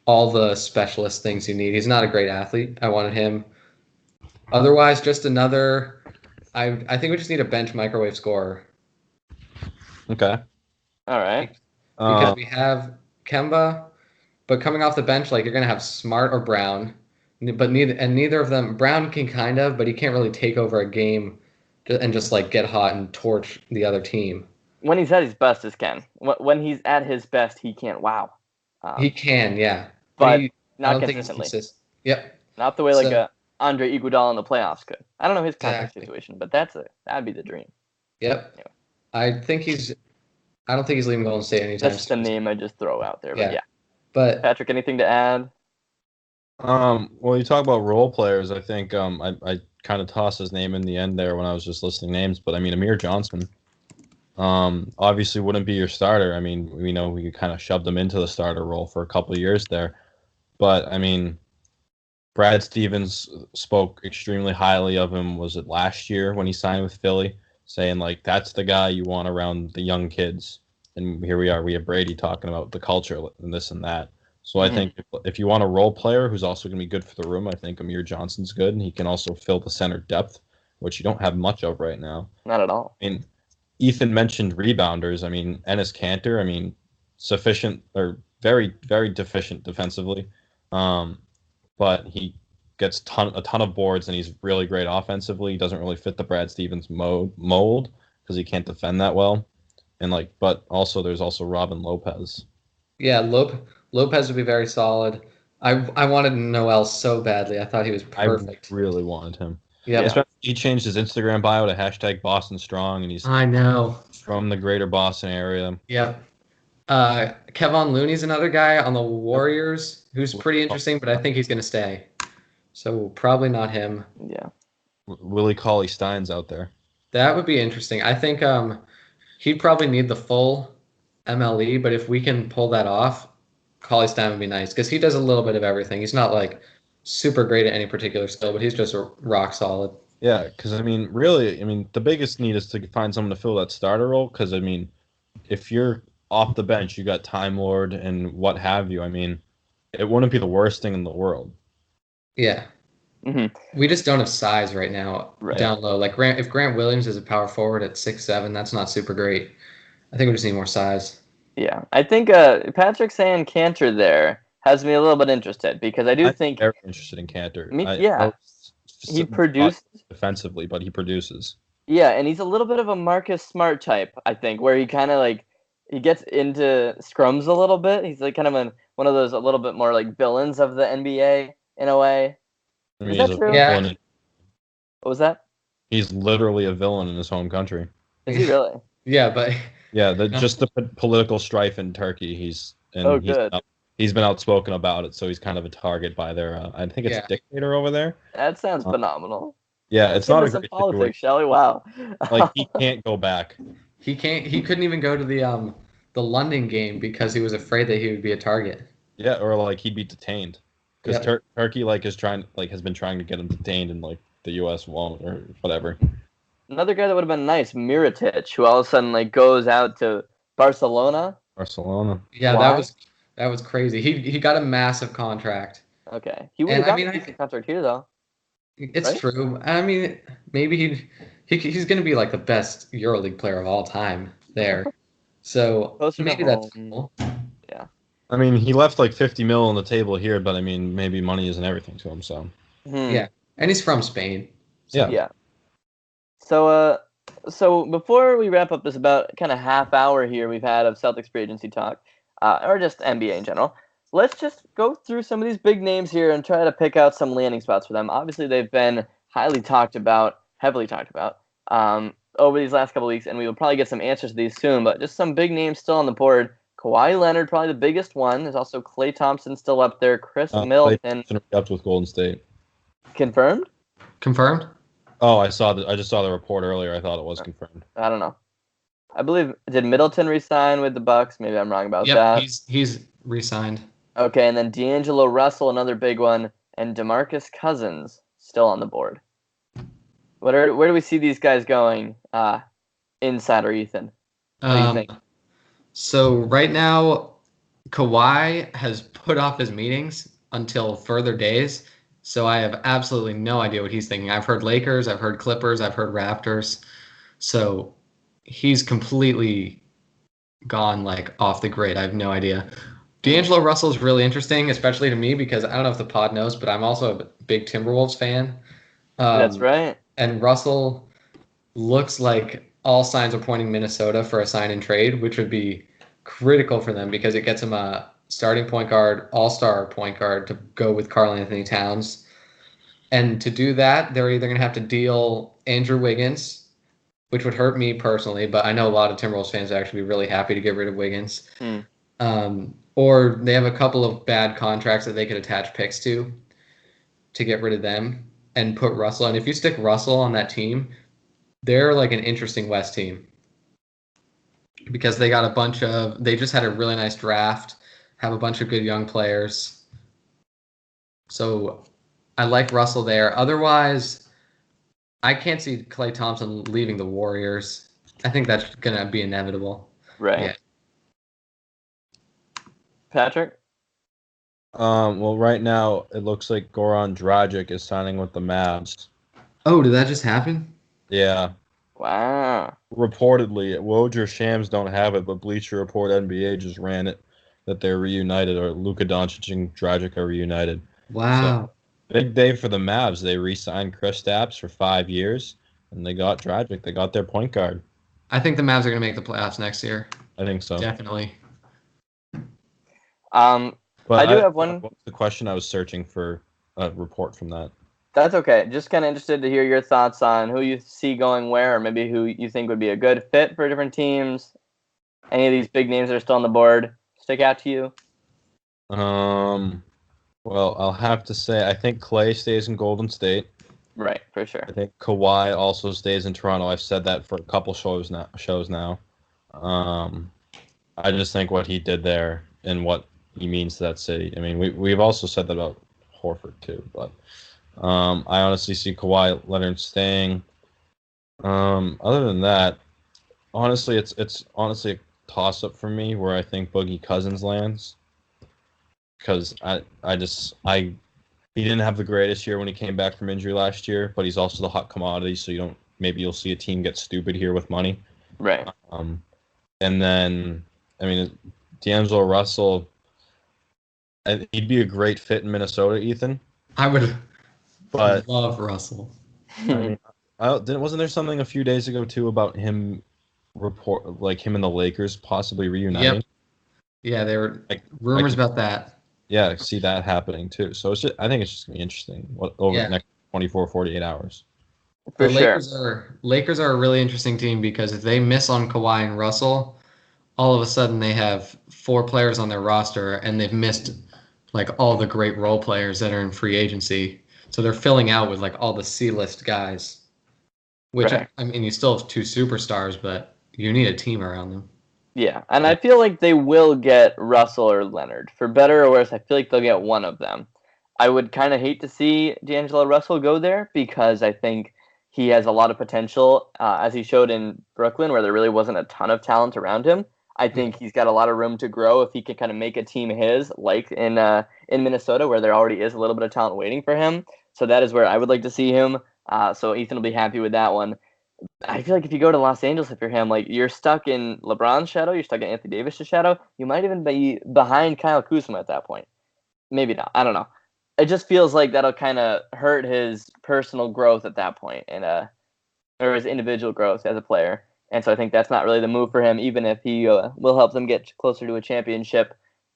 Speaker 3: all the specialist things you need. He's not a great athlete. I wanted him. Otherwise, just another. I think we just need a bench microwave scorer.
Speaker 2: Okay.
Speaker 1: All right.
Speaker 3: Because we have Kemba, but coming off the bench, like you're gonna have Smart or Brown, but neither of them. Brown can kind of, but he can't really take over a game and just like get hot and torch the other team.
Speaker 1: When he's at his best, is Ken. When he's at his best, he can't. Wow.
Speaker 3: He can, yeah,
Speaker 1: but not consistently.
Speaker 3: Yep.
Speaker 1: Not the way like a Andre Iguodala in the playoffs could. I don't know his contract situation, but that'd be the dream.
Speaker 3: Yep. Anyway. I don't think he's leaving Golden State anytime soon.
Speaker 1: That's the name I just throw out there, but yeah.
Speaker 3: But
Speaker 1: Patrick, anything to add?
Speaker 2: Well, you talk about role players. I think I kind of tossed his name in the end there when I was just listing names, but I mean Amir Johnson. Obviously wouldn't be your starter. I mean, we know we kind of shoved him into the starter role for a couple of years there, but I mean, Brad Stevens spoke extremely highly of him. Was it last year when he signed with Philly, saying like that's the guy you want around the young kids? And here we are. We have Brady talking about the culture and this and that. So I think if you want a role player who's also going to be good for the room, I think Amir Johnson's good, and he can also fill the center depth, which you don't have much of right now.
Speaker 1: Not at all.
Speaker 2: I mean, Ethan mentioned rebounders. I mean, Enes Kanter. I mean, sufficient or very, very deficient defensively, but he gets a ton of boards and he's really great offensively. He doesn't really fit the Brad Stevens mold because he can't defend that well. And but also there's also Robin Lopez.
Speaker 3: Yeah, Lopez would be very solid. I wanted Noel so badly. I thought he was perfect.
Speaker 2: I really wanted him.
Speaker 3: Yeah,
Speaker 2: He changed his Instagram bio to #Boston Strong, and he's
Speaker 3: I know.
Speaker 2: from the greater Boston area.
Speaker 3: Yep. Kevon Looney's another guy on the Warriors who's pretty interesting, but I think he's going to stay. So probably not him.
Speaker 1: Yeah.
Speaker 2: Willie Cauley-Stein's out there.
Speaker 3: That would be interesting. I think he'd probably need the full MLE, but if we can pull that off, Cauley-Stein would be nice because he does a little bit of everything. He's not like super great at any particular skill, but he's just rock solid.
Speaker 2: Yeah, because really, the biggest need is to find someone to fill that starter role. Because if you're off the bench, you got Time Lord and what have you. It wouldn't be the worst thing in the world.
Speaker 3: Yeah. Mm-hmm. We just don't have size right now down low. Like if Grant Williams is a power forward at 6'7", that's not super great. I think we just need more size.
Speaker 1: Yeah, I think Patrick saying Kanter there has me a little bit interested because I think
Speaker 2: very interested in Kanter.
Speaker 1: He produces
Speaker 2: defensively, but he produces.
Speaker 1: Yeah, and he's a little bit of a Marcus Smart type, I think, where he kind of he gets into scrums a little bit. He's kind of one of those a little bit more villains of the NBA in a way. Is that true?
Speaker 3: Yeah.
Speaker 1: What was that?
Speaker 2: He's literally a villain in his home country.
Speaker 1: Is he really?
Speaker 3: Yeah, but
Speaker 2: just the political strife in Turkey. He's been outspoken about it, so he's kind of a target by their. I think it's dictator over there.
Speaker 1: That sounds phenomenal.
Speaker 2: Yeah, it's not a great
Speaker 1: politics, shall we? Wow.
Speaker 2: He can't go back.
Speaker 3: He can't. He couldn't even go to the London game because he was afraid that he would be a target.
Speaker 2: Yeah, or he'd be detained because Turkey has been trying to get him detained, and the U.S. won't or whatever.
Speaker 1: Another guy that would have been nice, Mirotic, who all of a sudden goes out to Barcelona.
Speaker 3: Yeah, Why? that was crazy. He got a massive contract.
Speaker 1: Okay, he would have got a decent contract here though.
Speaker 3: It's true. Maybe he's going to be the best EuroLeague player of all time there. So maybe that's cool.
Speaker 1: Yeah.
Speaker 2: He left $50 million on the table here, but maybe money isn't everything to him. So.
Speaker 3: Yeah, and he's from Spain.
Speaker 1: So. Yeah. So before we wrap up this about kind of half hour here we've had of Celtics free agency talk, or just NBA in general, let's just go through some of these big names here and try to pick out some landing spots for them. Obviously, they've been heavily talked about, over these last couple of weeks, and we will probably get some answers to these soon, but just some big names still on the board. Kawhi Leonard, probably the biggest one. There's also Klay Thompson still up there. Chris Middleton.
Speaker 2: Up with Golden State.
Speaker 1: Confirmed?
Speaker 2: Oh, I just saw the report earlier. I thought it was confirmed.
Speaker 1: I don't know. I believe, did Middleton resign with the Bucks? Maybe I'm wrong about that.
Speaker 3: He's re-signed.
Speaker 1: Okay, and then D'Angelo Russell, another big one, and DeMarcus Cousins still on the board. Where do we see these guys going, Insider Ethan? What do you think?
Speaker 3: So right now, Kawhi has put off his meetings until further days. So I have absolutely no idea what he's thinking. I've heard Lakers, I've heard Clippers, I've heard Raptors. So he's completely gone off the grid. I have no idea. D'Angelo Russell is really interesting, especially to me because I don't know if the pod knows, but I'm also a big Timberwolves fan.
Speaker 1: That's right.
Speaker 3: And Russell looks like all signs are pointing Minnesota for a sign and trade, which would be critical for them because it gets him a starting point guard, all-star point guard to go with Karl Anthony Towns. And to do that, they're either going to have to deal Andrew Wiggins, which would hurt me personally, but I know a lot of Timberwolves fans would actually be really happy to get rid of Wiggins. Or they have a couple of bad contracts that they could attach picks to get rid of them and put Russell. And if you stick Russell on that team, they're an interesting West team because they got they just had a really nice draft, have a bunch of good young players. So I like Russell there. Otherwise, I can't see Klay Thompson leaving the Warriors. I think that's going to be inevitable.
Speaker 1: Right. Yeah. Patrick?
Speaker 2: Well, right now, it looks like Goran Dragic is signing with the Mavs.
Speaker 3: Oh, did that just happen?
Speaker 2: Yeah.
Speaker 1: Wow.
Speaker 2: Reportedly, Woj or Shams don't have it, but Bleacher Report NBA just ran it that they're reunited, or Luka Doncic and Dragic are reunited. So
Speaker 3: Wow.
Speaker 2: big day for the Mavs. They re-signed Kristaps for 5 years, and they got Dragic. They got their point guard.
Speaker 3: I think the Mavs are going to make the playoffs next year.
Speaker 2: I think so.
Speaker 3: Definitely.
Speaker 2: But
Speaker 1: I do have one.
Speaker 2: What's the question? I was searching for a report from that.
Speaker 1: That's okay. Just kind of interested to hear your thoughts on who you see going where, or maybe who you think would be a good fit for different teams. Any of these big names that are still on the board stick out to you?
Speaker 2: Well, I'll have to say I think Clay stays in Golden State.
Speaker 1: Right, for sure.
Speaker 2: I think Kawhi also stays in Toronto. I've said that for a couple shows now. I just think what he did there and what he means to that city. I mean, we've also said that about Horford too, but I honestly see Kawhi Leonard staying. Other than that, honestly, it's honestly a toss-up for me where I think Boogie Cousins lands, because he didn't have the greatest year when he came back from injury last year, but he's also the hot commodity, so maybe you'll see a team get stupid here with money.
Speaker 1: Right.
Speaker 2: And then, I mean, D'Angelo Russell, he'd be a great fit in Minnesota, Ethan.
Speaker 3: I would
Speaker 2: But
Speaker 3: love Russell.
Speaker 2: I mean, wasn't there something a few days ago too about him him and the Lakers possibly reuniting?
Speaker 3: Yep. Yeah, there were rumors about that.
Speaker 2: Yeah, I see that happening too. So I think it's just gonna be interesting over the next 24, 48 hours.
Speaker 1: For sure.
Speaker 3: Lakers are a really interesting team because if they miss on Kawhi and Russell, all of a sudden they have 4 players on their roster and they've missed like all the great role players that are in free agency. So they're filling out with like all the C-list guys. Which
Speaker 1: Right.
Speaker 3: I mean, you still have 2 superstars, but you need a team around them.
Speaker 1: Yeah, and I feel like they will get Russell or Leonard. For better or worse, I feel like they'll get one of them. I would kind of hate to see D'Angelo Russell go there because I think he has a lot of potential, as he showed in Brooklyn, where there really wasn't a ton of talent around him. I think he's got a lot of room to grow if he can kind of make a team his, like in Minnesota, where there already is a little bit of talent waiting for him. So that is where I would like to see him. So Ethan will be happy with that one. I feel like if you go to Los Angeles, if you're him, like you're stuck in LeBron's shadow, you're stuck in Anthony Davis' shadow. You might even be behind Kyle Kuzma at that point. Maybe not. I don't know. It just feels like that'll kind of hurt his personal growth at that point, and or his individual growth as a player. And so I think that's not really the move for him, even if he will help them get closer to a championship,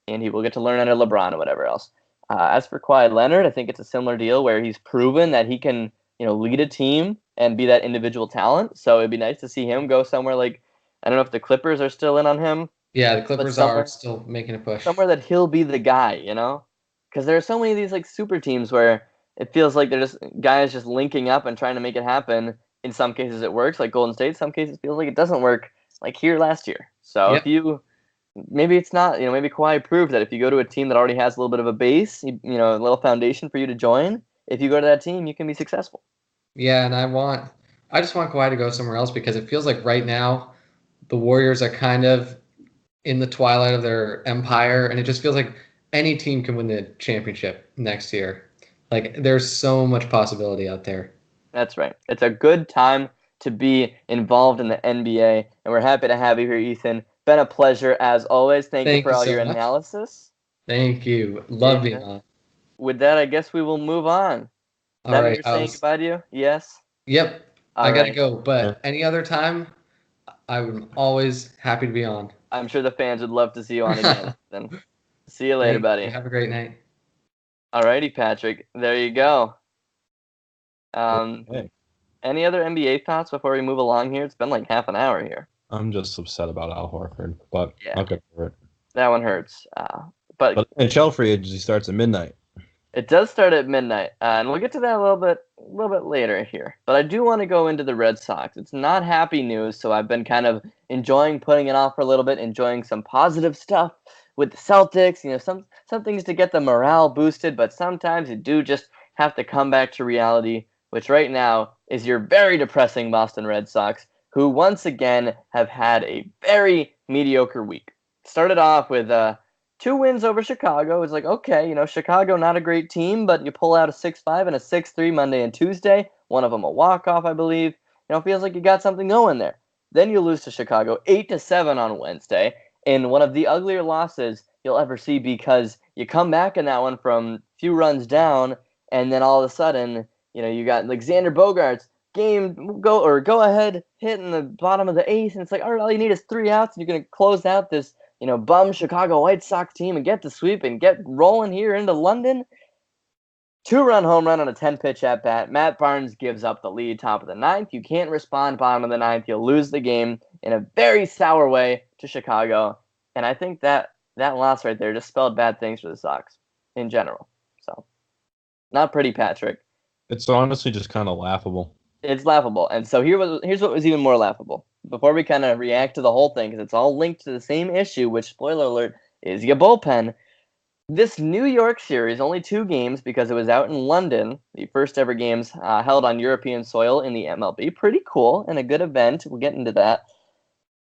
Speaker 1: and he will get to learn under LeBron or whatever else. As for Kawhi Leonard, I think it's a similar deal where he's proven that he can, lead a team and be that individual talent. So it'd be nice to see him go somewhere like, I don't know if the Clippers are still in on him.
Speaker 3: Yeah, the Clippers are still making a push.
Speaker 1: Somewhere that he'll be the guy, Because there are so many of these like super teams where it feels like they're just guys just linking up and trying to make it happen. In some cases it works, like Golden State. Some cases it feels like it doesn't work, like here last year. So maybe it's not, maybe Kawhi proved that if you go to a team that already has a little bit of a base, a little foundation for you to join, if you go to that team, you can be successful.
Speaker 3: Yeah, and I just want Kawhi to go somewhere else because it feels like right now the Warriors are kind of in the twilight of their empire, and it just feels like any team can win the championship next year. Like there's so much possibility out there.
Speaker 1: That's right. It's a good time to be involved in the NBA, and we're happy to have you here, Ethan. Been a pleasure as always. Thank you for all your analysis.
Speaker 3: Thank you. Love being on.
Speaker 1: With that, I guess we will move on.
Speaker 3: All right.
Speaker 1: You're saying goodbye to you? Yes?
Speaker 3: Yep. I got to go. But any other time, I'm always happy to be on.
Speaker 1: I'm sure the fans would love to see you on again. Then see you later, buddy.
Speaker 3: Have a great night.
Speaker 1: All righty, Patrick. There you go. Any other NBA thoughts before we move along here? It's been like half an hour here.
Speaker 2: I'm just upset about Al Horford, but I'll get over it.
Speaker 1: That one hurts. But
Speaker 2: NHL free agency starts at midnight.
Speaker 1: It does start at midnight, and we'll get to that a little bit later here. But I do want to go into the Red Sox. It's not happy news, so I've been kind of enjoying putting it off for a little bit, enjoying some positive stuff with the Celtics. Some things to get the morale boosted, but sometimes you do just have to come back to reality, which right now is your very depressing Boston Red Sox, who once again have had a very mediocre week. Started off with 2 wins over Chicago. It's like, okay, Chicago, not a great team, but you pull out a 6-5 and a 6-3 Monday and Tuesday. One of them a walk-off, I believe. it feels like you got something going there. Then you lose to Chicago 8-7 on Wednesday in one of the uglier losses you'll ever see, because you come back in that one from a few runs down, and then all of a sudden, you got Xander Bogaerts go ahead hit in the bottom of the eighth, and it's like, all right, all you need is 3 outs, and you're gonna close out this bum Chicago White Sox team and get the sweep and get rolling here into London. 2-run home run on a 10-pitch at bat. Matt Barnes gives up the lead top of the ninth. You can't respond bottom of the ninth. You'll lose the game in a very sour way to Chicago. And I think that loss right there just spelled bad things for the Sox in general. So, not pretty, Patrick.
Speaker 2: It's honestly just kind of laughable.
Speaker 1: It's laughable. And so here's what was even more laughable. Before we kind of react to the whole thing, because it's all linked to the same issue, which, spoiler alert, is your bullpen. This New York series, only 2 games because it was out in London, the first ever games held on European soil in the MLB. Pretty cool and a good event. We'll get into that.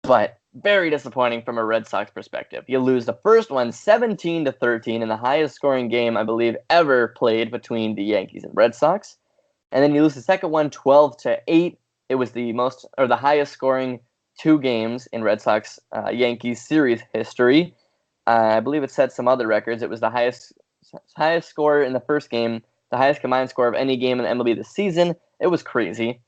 Speaker 1: But very disappointing from a Red Sox perspective. You lose the first one 17-13 in the highest scoring game, I believe, ever played between the Yankees and Red Sox. And then you lose the second one 12-8. It was the highest scoring 2 games in Red Sox Yankees series history. I believe it set some other records. It was the highest score in the first game, the highest combined score of any game in the MLB this season. It was crazy.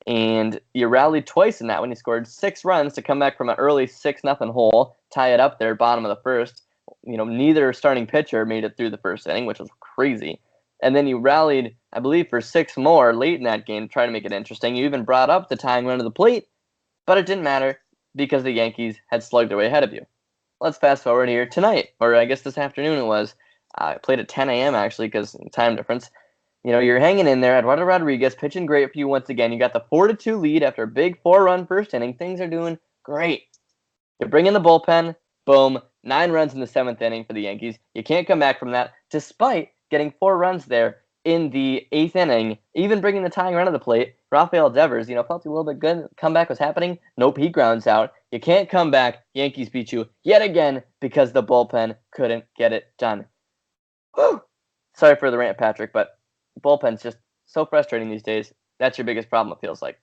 Speaker 1: And you rallied twice in that one. You scored 6 runs to come back from an early 6-0 hole, tie it up there, bottom of the first. Neither starting pitcher made it through the first inning, which was crazy. And then you rallied, I believe, for 6 more late in that game to try to make it interesting. You even brought up the tying run to the plate, but it didn't matter because the Yankees had slugged their way ahead of you. Let's fast forward here tonight, or I guess this afternoon it was. I played at 10 a.m. actually because time difference. You're hanging in there. Eduardo Rodriguez pitching great for you once again. You got the 4-2 lead after a big 4-run first inning. Things are doing great. You bring in the bullpen. Boom. 9 runs in the 7th inning for the Yankees. You can't come back from that, despite getting 4 runs there in the 8th inning, even bringing the tying run to the plate. Rafael Devers, felt a little bit good. Comeback was happening. Nope, he grounds out. You can't come back. Yankees beat you yet again because the bullpen couldn't get it done. Whew. Sorry for the rant, Patrick, but bullpen's just so frustrating these days. That's your biggest problem, it feels like.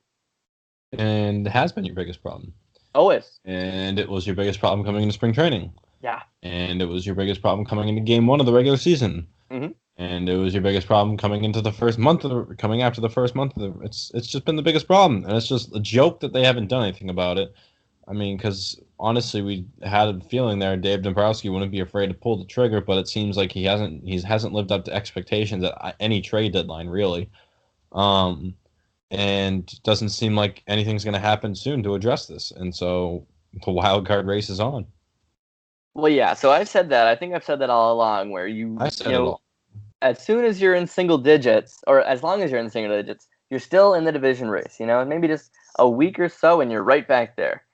Speaker 2: And it has been your biggest problem.
Speaker 1: Always.
Speaker 2: And it was your biggest problem coming into spring training.
Speaker 1: Yeah.
Speaker 2: And it was your biggest problem coming into game 1 of the regular season.
Speaker 1: Mm-hmm.
Speaker 2: And it was your biggest problem coming into the first month coming after the first month of it's just been the biggest problem, and it's just a joke that they haven't done anything about it. I mean, because honestly, we had a feeling there Dave Dombrowski wouldn't be afraid to pull the trigger, but it seems like he hasn't lived up to expectations at any trade deadline really, and doesn't seem like anything's going to happen soon to address this, and so the wild card race is on.
Speaker 1: Well, yeah. So I've said that. I think I've said that all along. Where
Speaker 2: I said it all.
Speaker 1: As soon as you're in single digits, or as long as you're in single digits, you're still in the division race, maybe just a week or so and you're right back there.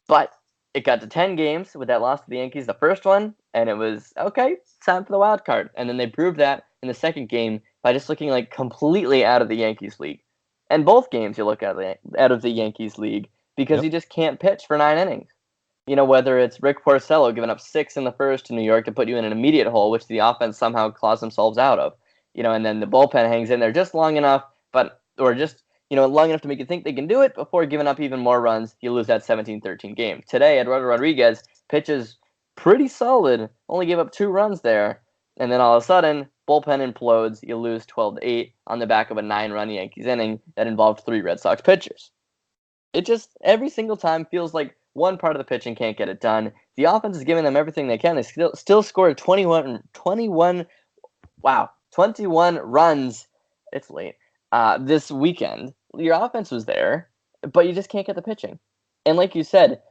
Speaker 1: But it got to 10 games with that loss to the Yankees, the first one, and it was, okay, time for the wild card. And then they proved that in the second game by just looking like completely out of the Yankees league. And both games you look out of the Yankees league because you just can't pitch for 9 innings. Whether it's Rick Porcello giving up 6 in the first to New York to put you in an immediate hole, which the offense somehow claws themselves out of, and then the bullpen hangs in there just long enough, long enough to make you think they can do it before giving up even more runs. You lose that 17-13 game. Today, Eduardo Rodriguez pitches pretty solid, only gave up 2 runs there, and then all of a sudden, bullpen implodes. You lose 12-8 on the back of a 9-run Yankees inning that involved 3 Red Sox pitchers. It just, every single time, feels like one part of the pitching can't get it done. The offense is giving them everything they can. They still scored 21 runs. It's late. This weekend. Your offense was there, but you just can't get the pitching. And like you said,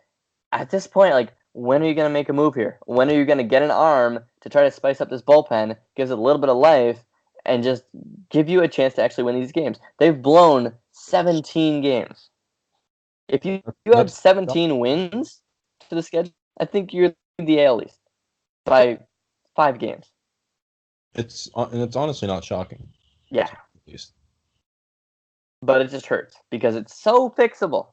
Speaker 1: at this point, when are you going to make a move here? When are you going to get an arm to try to spice up this bullpen, gives it a little bit of life, and just give you a chance to actually win these games? They've blown 17 games. If you had 17 wins to the schedule, I think you're in the AL East by 5 games.
Speaker 2: It's honestly not shocking.
Speaker 1: Yeah. But it just hurts because it's so fixable.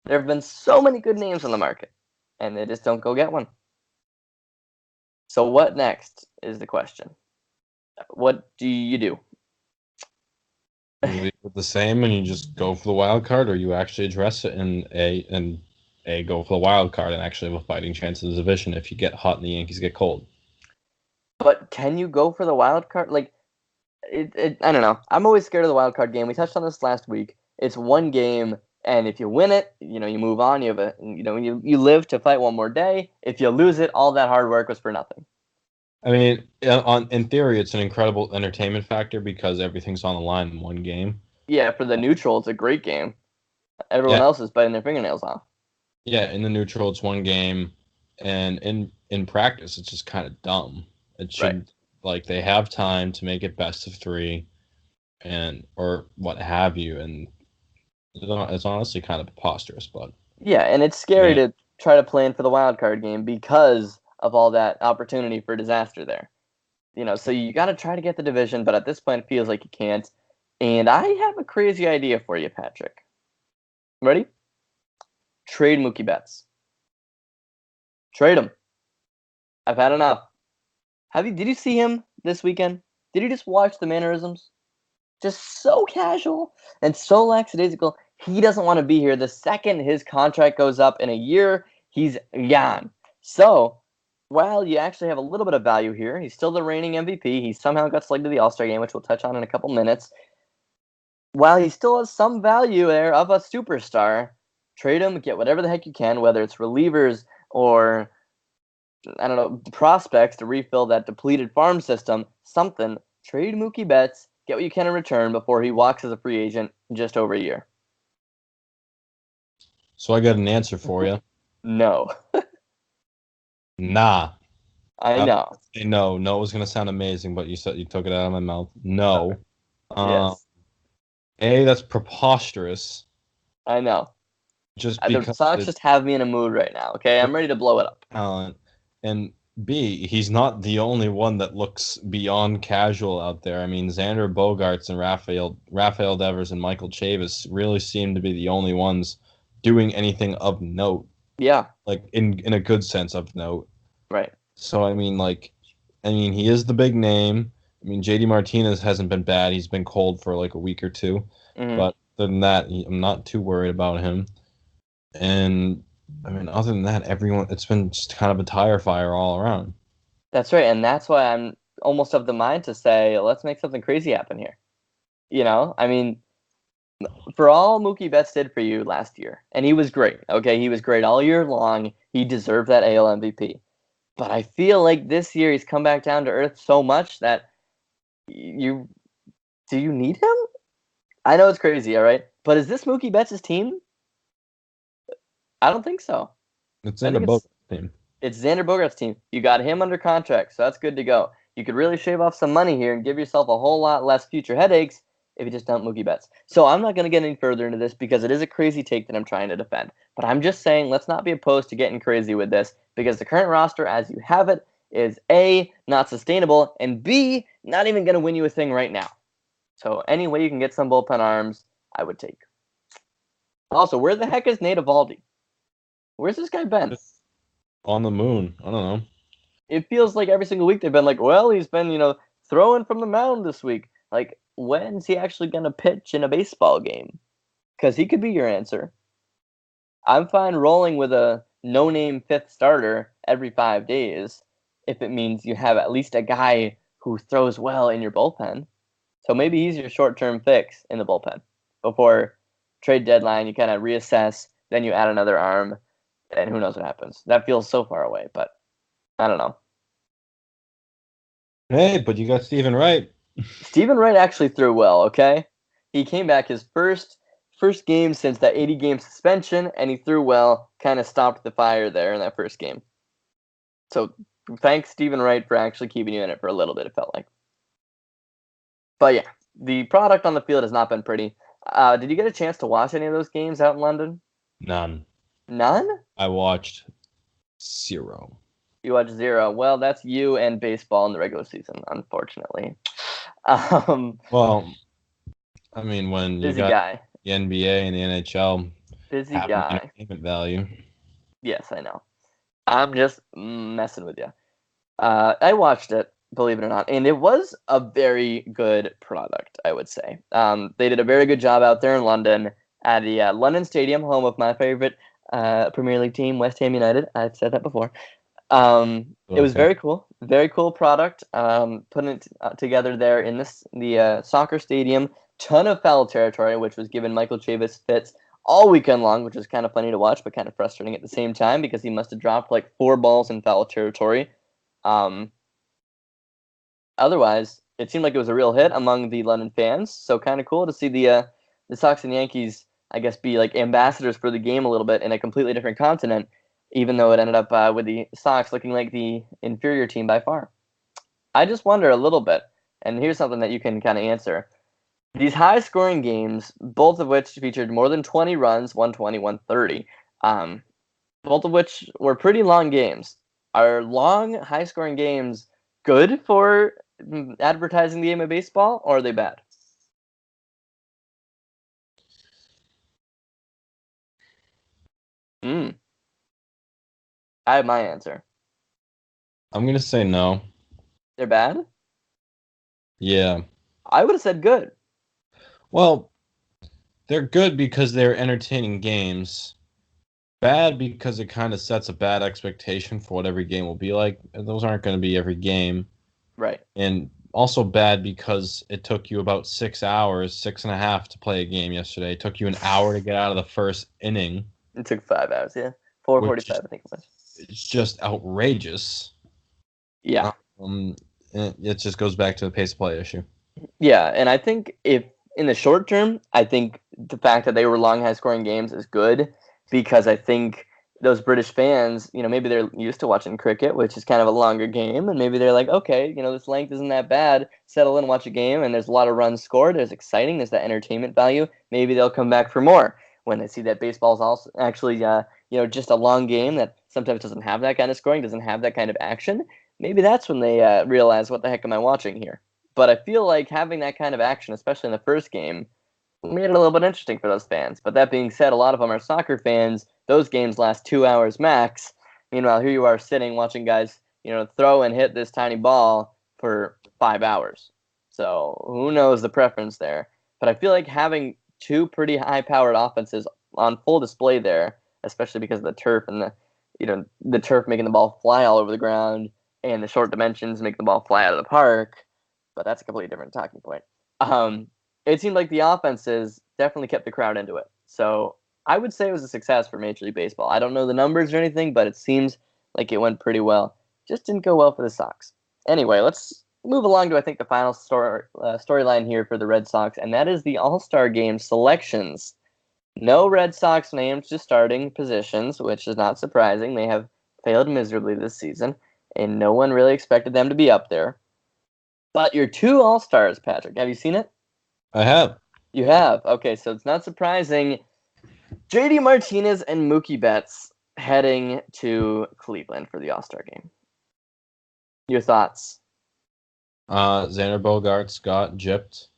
Speaker 1: There have been so many good names on the market, and they just don't go get one. So what next is the question. What do you do?
Speaker 2: You leave it the same and you just go for the wild card, or you actually address it and go for the wild card and actually have a fighting chance of the division if you get hot and the Yankees get cold.
Speaker 1: But can you go for the wild card? Like, I don't know. I'm always scared of the wild card game. We touched on this last week. It's one game, and if you win it, you move on. You live to fight one more day. If you lose it, all that hard work was for nothing.
Speaker 2: I mean, in theory, it's an incredible entertainment factor because everything's on the line in one game.
Speaker 1: Yeah, for the neutral, it's a great game. Everyone else is biting their fingernails off.
Speaker 2: Yeah, in the neutral, it's one game, and in practice, it's just kind of dumb. It should they have time to make it best of 3, or what have you, and it's honestly kind of preposterous. But
Speaker 1: yeah, and it's scary to try to plan for the wild card game because of all that opportunity for disaster there. So you got to try to get the division, but at this point, it feels like you can't. And I have a crazy idea for you, Patrick. Ready? Trade Mookie Betts. Trade him. I've had enough. Did you see him this weekend? Did you just watch the mannerisms? Just so casual and so lackadaisical. He doesn't want to be here. The second his contract goes up in a year, he's gone. So, while you actually have a little bit of value here, he's still the reigning MVP. He somehow got selected to the All-Star game, which we'll touch on in a couple minutes. While he still has some value there of a superstar, trade him, get whatever the heck you can, whether it's relievers or, I don't know, prospects to refill that depleted farm system, something. Trade Mookie Betts, get what you can in return before he walks as a free agent in just over a year.
Speaker 2: So I got an answer for you.
Speaker 1: No.
Speaker 2: Nah.
Speaker 1: I know.
Speaker 2: No, it was gonna sound amazing, but you took it out of my mouth. No.
Speaker 1: Yes.
Speaker 2: That's preposterous.
Speaker 1: I know.
Speaker 2: Just
Speaker 1: the Sox just have me in a mood right now. Okay, I'm ready to blow it up.
Speaker 2: Talent, and B, he's not the only one that looks beyond casual out there. I mean, Xander Bogaerts and Rafael Devers and Michael Chavis really seem to be the only ones doing anything of note.
Speaker 1: Yeah.
Speaker 2: Like in a good sense of note.
Speaker 1: Right.
Speaker 2: So I mean, he is the big name. I mean, JD Martinez hasn't been bad. He's been cold for like a week or two.
Speaker 1: Mm-hmm.
Speaker 2: But other than that, I'm not too worried about him. And I mean, other than that, it's been just kind of a tire fire all around.
Speaker 1: That's right, and that's why I'm almost of the mind to say, let's make something crazy happen here. I mean, for all Mookie Betts did for you last year, and he was great, okay? He was great all year long. He deserved that AL MVP. But I feel like this year he's come back down to earth so much that do you need him? I know it's crazy, all right? But is this Mookie Betts' team? I don't think so.
Speaker 2: It's Xander Bogaerts' team.
Speaker 1: It's Xander Bogaerts' team. You got him under contract, so that's good to go. You could really shave off some money here and give yourself a whole lot less future headaches if you just dump Mookie Betts. So I'm not going to get any further into this because it is a crazy take that I'm trying to defend. But I'm just saying let's not be opposed to getting crazy with this because the current roster as you have it is A, not sustainable, and B, not even going to win you a thing right now. So any way you can get some bullpen arms, I would take. Also, where the heck is Nate Eovaldi? Where's this guy been?
Speaker 2: On the moon. I don't know.
Speaker 1: It feels like every single week they've been like, well, he's been, throwing from the mound this week. Like, when's he actually going to pitch in a baseball game? Because he could be your answer. I'm fine rolling with a no-name fifth starter every 5 days if it means you have at least a guy who throws well in your bullpen. So maybe he's your short-term fix in the bullpen. Before trade deadline, you kind of reassess, then you add another arm, and who knows what happens. That feels so far away, but I don't know.
Speaker 2: Hey, but you got Stephen Wright.
Speaker 1: Stephen Wright actually threw well, okay? He came back his first game since that 80-game suspension, and he threw well, kind of stopped the fire there in that first game. So thanks, Stephen Wright, for actually keeping you in it for a little bit, it felt like. But yeah, the product on the field has not been pretty. Did you get a chance to watch any of those games out in London?
Speaker 2: None.
Speaker 1: None?
Speaker 2: I watched 0.
Speaker 1: You watched 0. Well, that's you and baseball in the regular season, unfortunately.
Speaker 2: Well, I mean, when you got
Speaker 1: guy.
Speaker 2: The NBA and the NHL
Speaker 1: busy
Speaker 2: have
Speaker 1: guy.
Speaker 2: Entertainment value.
Speaker 1: Yes, I know. I'm just messing with you. I watched it, believe it or not. And it was a very good product, I would say. They did a very good job out there in London at the London Stadium, home of my favorite Premier League team, West Ham United. I've said that before. It was very cool product. Putting it together there in the soccer stadium. Ton of foul territory, which was given Michael Chavis fits all weekend long, which was kind of funny to watch, but kind of frustrating at the same time because he must have dropped like 4 balls in foul territory. Otherwise, it seemed like it was a real hit among the London fans. So kind of cool to see the Sox and Yankees, I guess, be like ambassadors for the game a little bit in a completely different continent, even though it ended up with the Sox looking like the inferior team by far. I just wonder a little bit, and here's something that you can kind of answer. These high-scoring games, both of which featured more than 20 runs, 120, 130, both of which were pretty long games. Are long, high-scoring games good for advertising the game of baseball, or are they bad? I have my answer.
Speaker 2: I'm going to say no.
Speaker 1: They're bad?
Speaker 2: Yeah.
Speaker 1: I would have said good.
Speaker 2: Well, they're good because they're entertaining games. Bad because it kind of sets a bad expectation for what every game will be like. And those aren't going to be every game.
Speaker 1: Right.
Speaker 2: And also bad because it took you about 6 hours, 6.5 to play a game yesterday. It took you an hour to get out of the first inning.
Speaker 1: It took 5 hours, yeah. 4:45, I think it was.
Speaker 2: It's just outrageous.
Speaker 1: Yeah.
Speaker 2: It just goes back to the pace of play issue.
Speaker 1: Yeah, and I think if in the short term, I think the fact that they were long, high-scoring games is good because I think those British fans, maybe they're used to watching cricket, which is kind of a longer game, and maybe they're like, okay, this length isn't that bad. Settle in, watch a game, and there's a lot of runs scored. There's exciting. There's that entertainment value. Maybe they'll come back for more when they see that baseball's also actually, just a long game that sometimes doesn't have that kind of scoring, doesn't have that kind of action. Maybe that's when they realize, what the heck am I watching here? But I feel like having that kind of action, especially in the first game, made it a little bit interesting for those fans. But that being said, a lot of them are soccer fans. Those games last 2 hours max. Meanwhile, here you are sitting watching guys, throw and hit this tiny ball for 5 hours. So who knows the preference there? But I feel like having 2 pretty high-powered offenses on full display there, especially because of the turf and the turf making the ball fly all over the ground and the short dimensions make the ball fly out of the park. But that's a completely different talking point. It seemed like the offenses definitely kept the crowd into it. So I would say it was a success for Major League Baseball. I don't know the numbers or anything, but it seems like it went pretty well. Just didn't go well for the Sox. Anyway, let's move along to, I think, the final storyline here for the Red Sox, and that is the All-Star Game selections. No Red Sox names to starting positions, which is not surprising. They have failed miserably this season, and no one really expected them to be up there. But your 2 All-Stars, Patrick, have you seen it?
Speaker 2: I have.
Speaker 1: You have? Okay, so it's not surprising. JD Martinez and Mookie Betts heading to Cleveland for the All-Star Game. Your thoughts?
Speaker 2: Xander Bogaerts got gypped.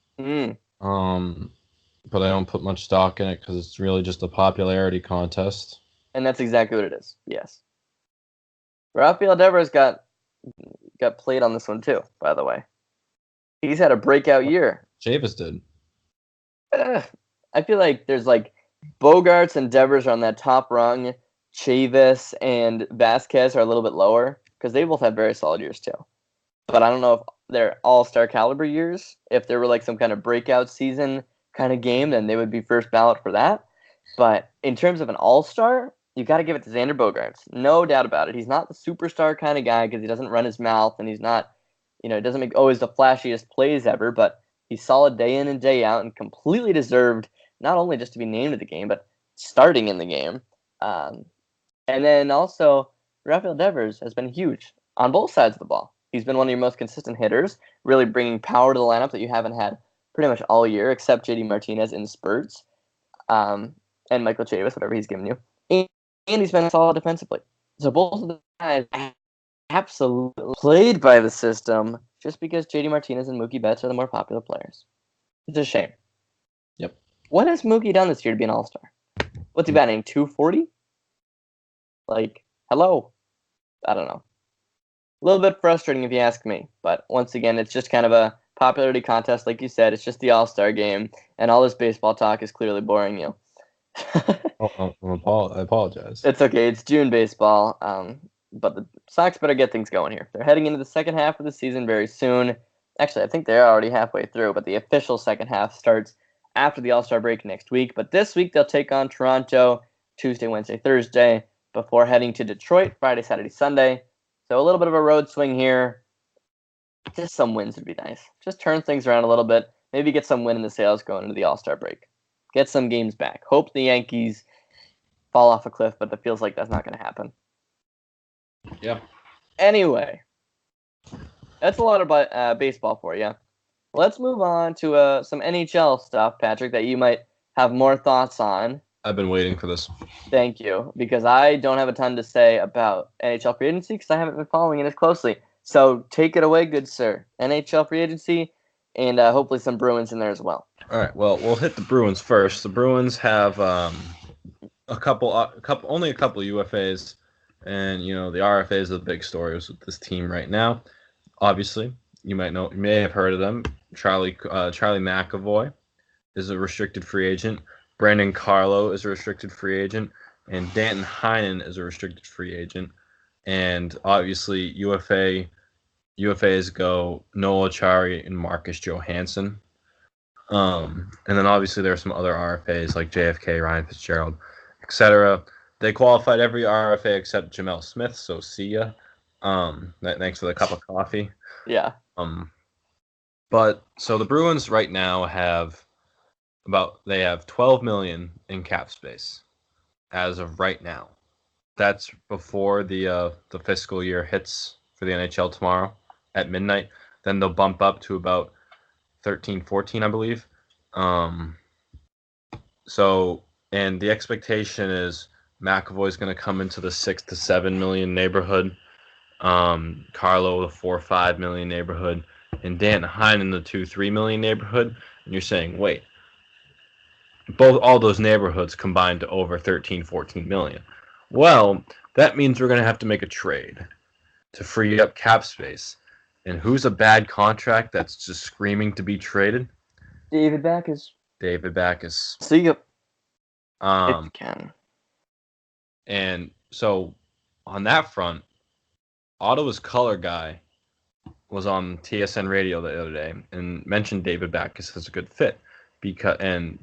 Speaker 2: But I don't put much stock in it because it's really just a popularity contest.
Speaker 1: And that's exactly what it is, yes. Rafael Devers got played on this one too, by the way. He's had a breakout year.
Speaker 2: Chavis did.
Speaker 1: I feel like there's like Bogarts and Devers are on that top rung. Chavis and Vasquez are a little bit lower because they both have very solid years too. But I don't know if they're all-star caliber years. If there were like some kind of breakout season kind of game, then they would be first ballot for that. But in terms of an all-star, you got to give it to Xander Bogaerts. No doubt about it. He's not the superstar kind of guy because he doesn't run his mouth and he's not, he doesn't make always the flashiest plays ever, but he's solid day in and day out and completely deserved not only just to be named to the game, but starting in the game. And then also, Rafael Devers has been huge on both sides of the ball. He's been one of your most consistent hitters, really bringing power to the lineup that you haven't had pretty much all year, except JD Martinez in spurts, and Michael Chavis, whatever he's given you. And he's been solid defensively. So both of the guys absolutely played by the system just because JD Martinez and Mookie Betts are the more popular players. It's a shame.
Speaker 2: Yep.
Speaker 1: What has Mookie done this year to be an all-star? What's he batting, 240? Like, hello? I don't know. little bit frustrating if you ask me. But once again, it's just kind of a popularity contest, like you said. It's just the All-Star game, and all this baseball talk is clearly boring you.
Speaker 2: I apologize.
Speaker 1: It's okay. It's June baseball, but the Sox better get things going here. They're heading into the second half of the season very soon. Actually, I think they're already halfway through, but the official second half starts after the All-Star break next week. But this week, they'll take on Toronto Tuesday, Wednesday, Thursday, before heading to Detroit Friday, Saturday, Sunday. So a little bit of a road swing here. Just some wins would be nice. Just turn things around a little bit. Maybe get some win in the sales going into the All-Star break. Get some games back. Hope the Yankees fall off a cliff, but it feels like that's not going to happen.
Speaker 2: Yeah.
Speaker 1: Anyway, that's a lot about baseball for you. Let's move on to some NHL stuff, Patrick, that you might have more thoughts on.
Speaker 2: I've been waiting for this.
Speaker 1: Thank you, because I don't have a ton to say about NHL free agency because I haven't been following it as closely. So take it away, good sir. NHL free agency, and hopefully some Bruins in there as well.
Speaker 2: All right. Well, we'll hit the Bruins first. The Bruins have only a couple UFAs, and the RFA is the big stories with this team right now. Obviously, you may have heard of them. Charlie McAvoy is a restricted free agent. Brandon Carlo is a restricted free agent, and Danton Heinen is a restricted free agent. And obviously, UFAs go Noah Acciari and Marcus Johansson. And then obviously there are some other RFAs like JFK, Ryan Fitzgerald, etc. They qualified every RFA except Jamel Smith, so see ya. Thanks for the cup of coffee.
Speaker 1: Yeah.
Speaker 2: But so the Bruins right now have 12 million in cap space as of right now. That's before the fiscal year hits for the NHL tomorrow at midnight. Then they'll bump up to about 13, 14, I believe. And the expectation is McAvoy's going to come into the 6 to 7 million neighborhood. Carlo the 4 or 5 million neighborhood, and Danton Heinen the 2-3 million neighborhood. And you're saying, wait, all those neighborhoods combined to over 13, 14 million. Well, that means we're going to have to make a trade to free up cap space. And who's a bad contract that's just screaming to be traded?
Speaker 1: David Backes. See you. If you
Speaker 2: Um,
Speaker 1: can.
Speaker 2: and so on that front, Ottawa's color guy was on TSN radio the other day and mentioned David Backes as a good fit and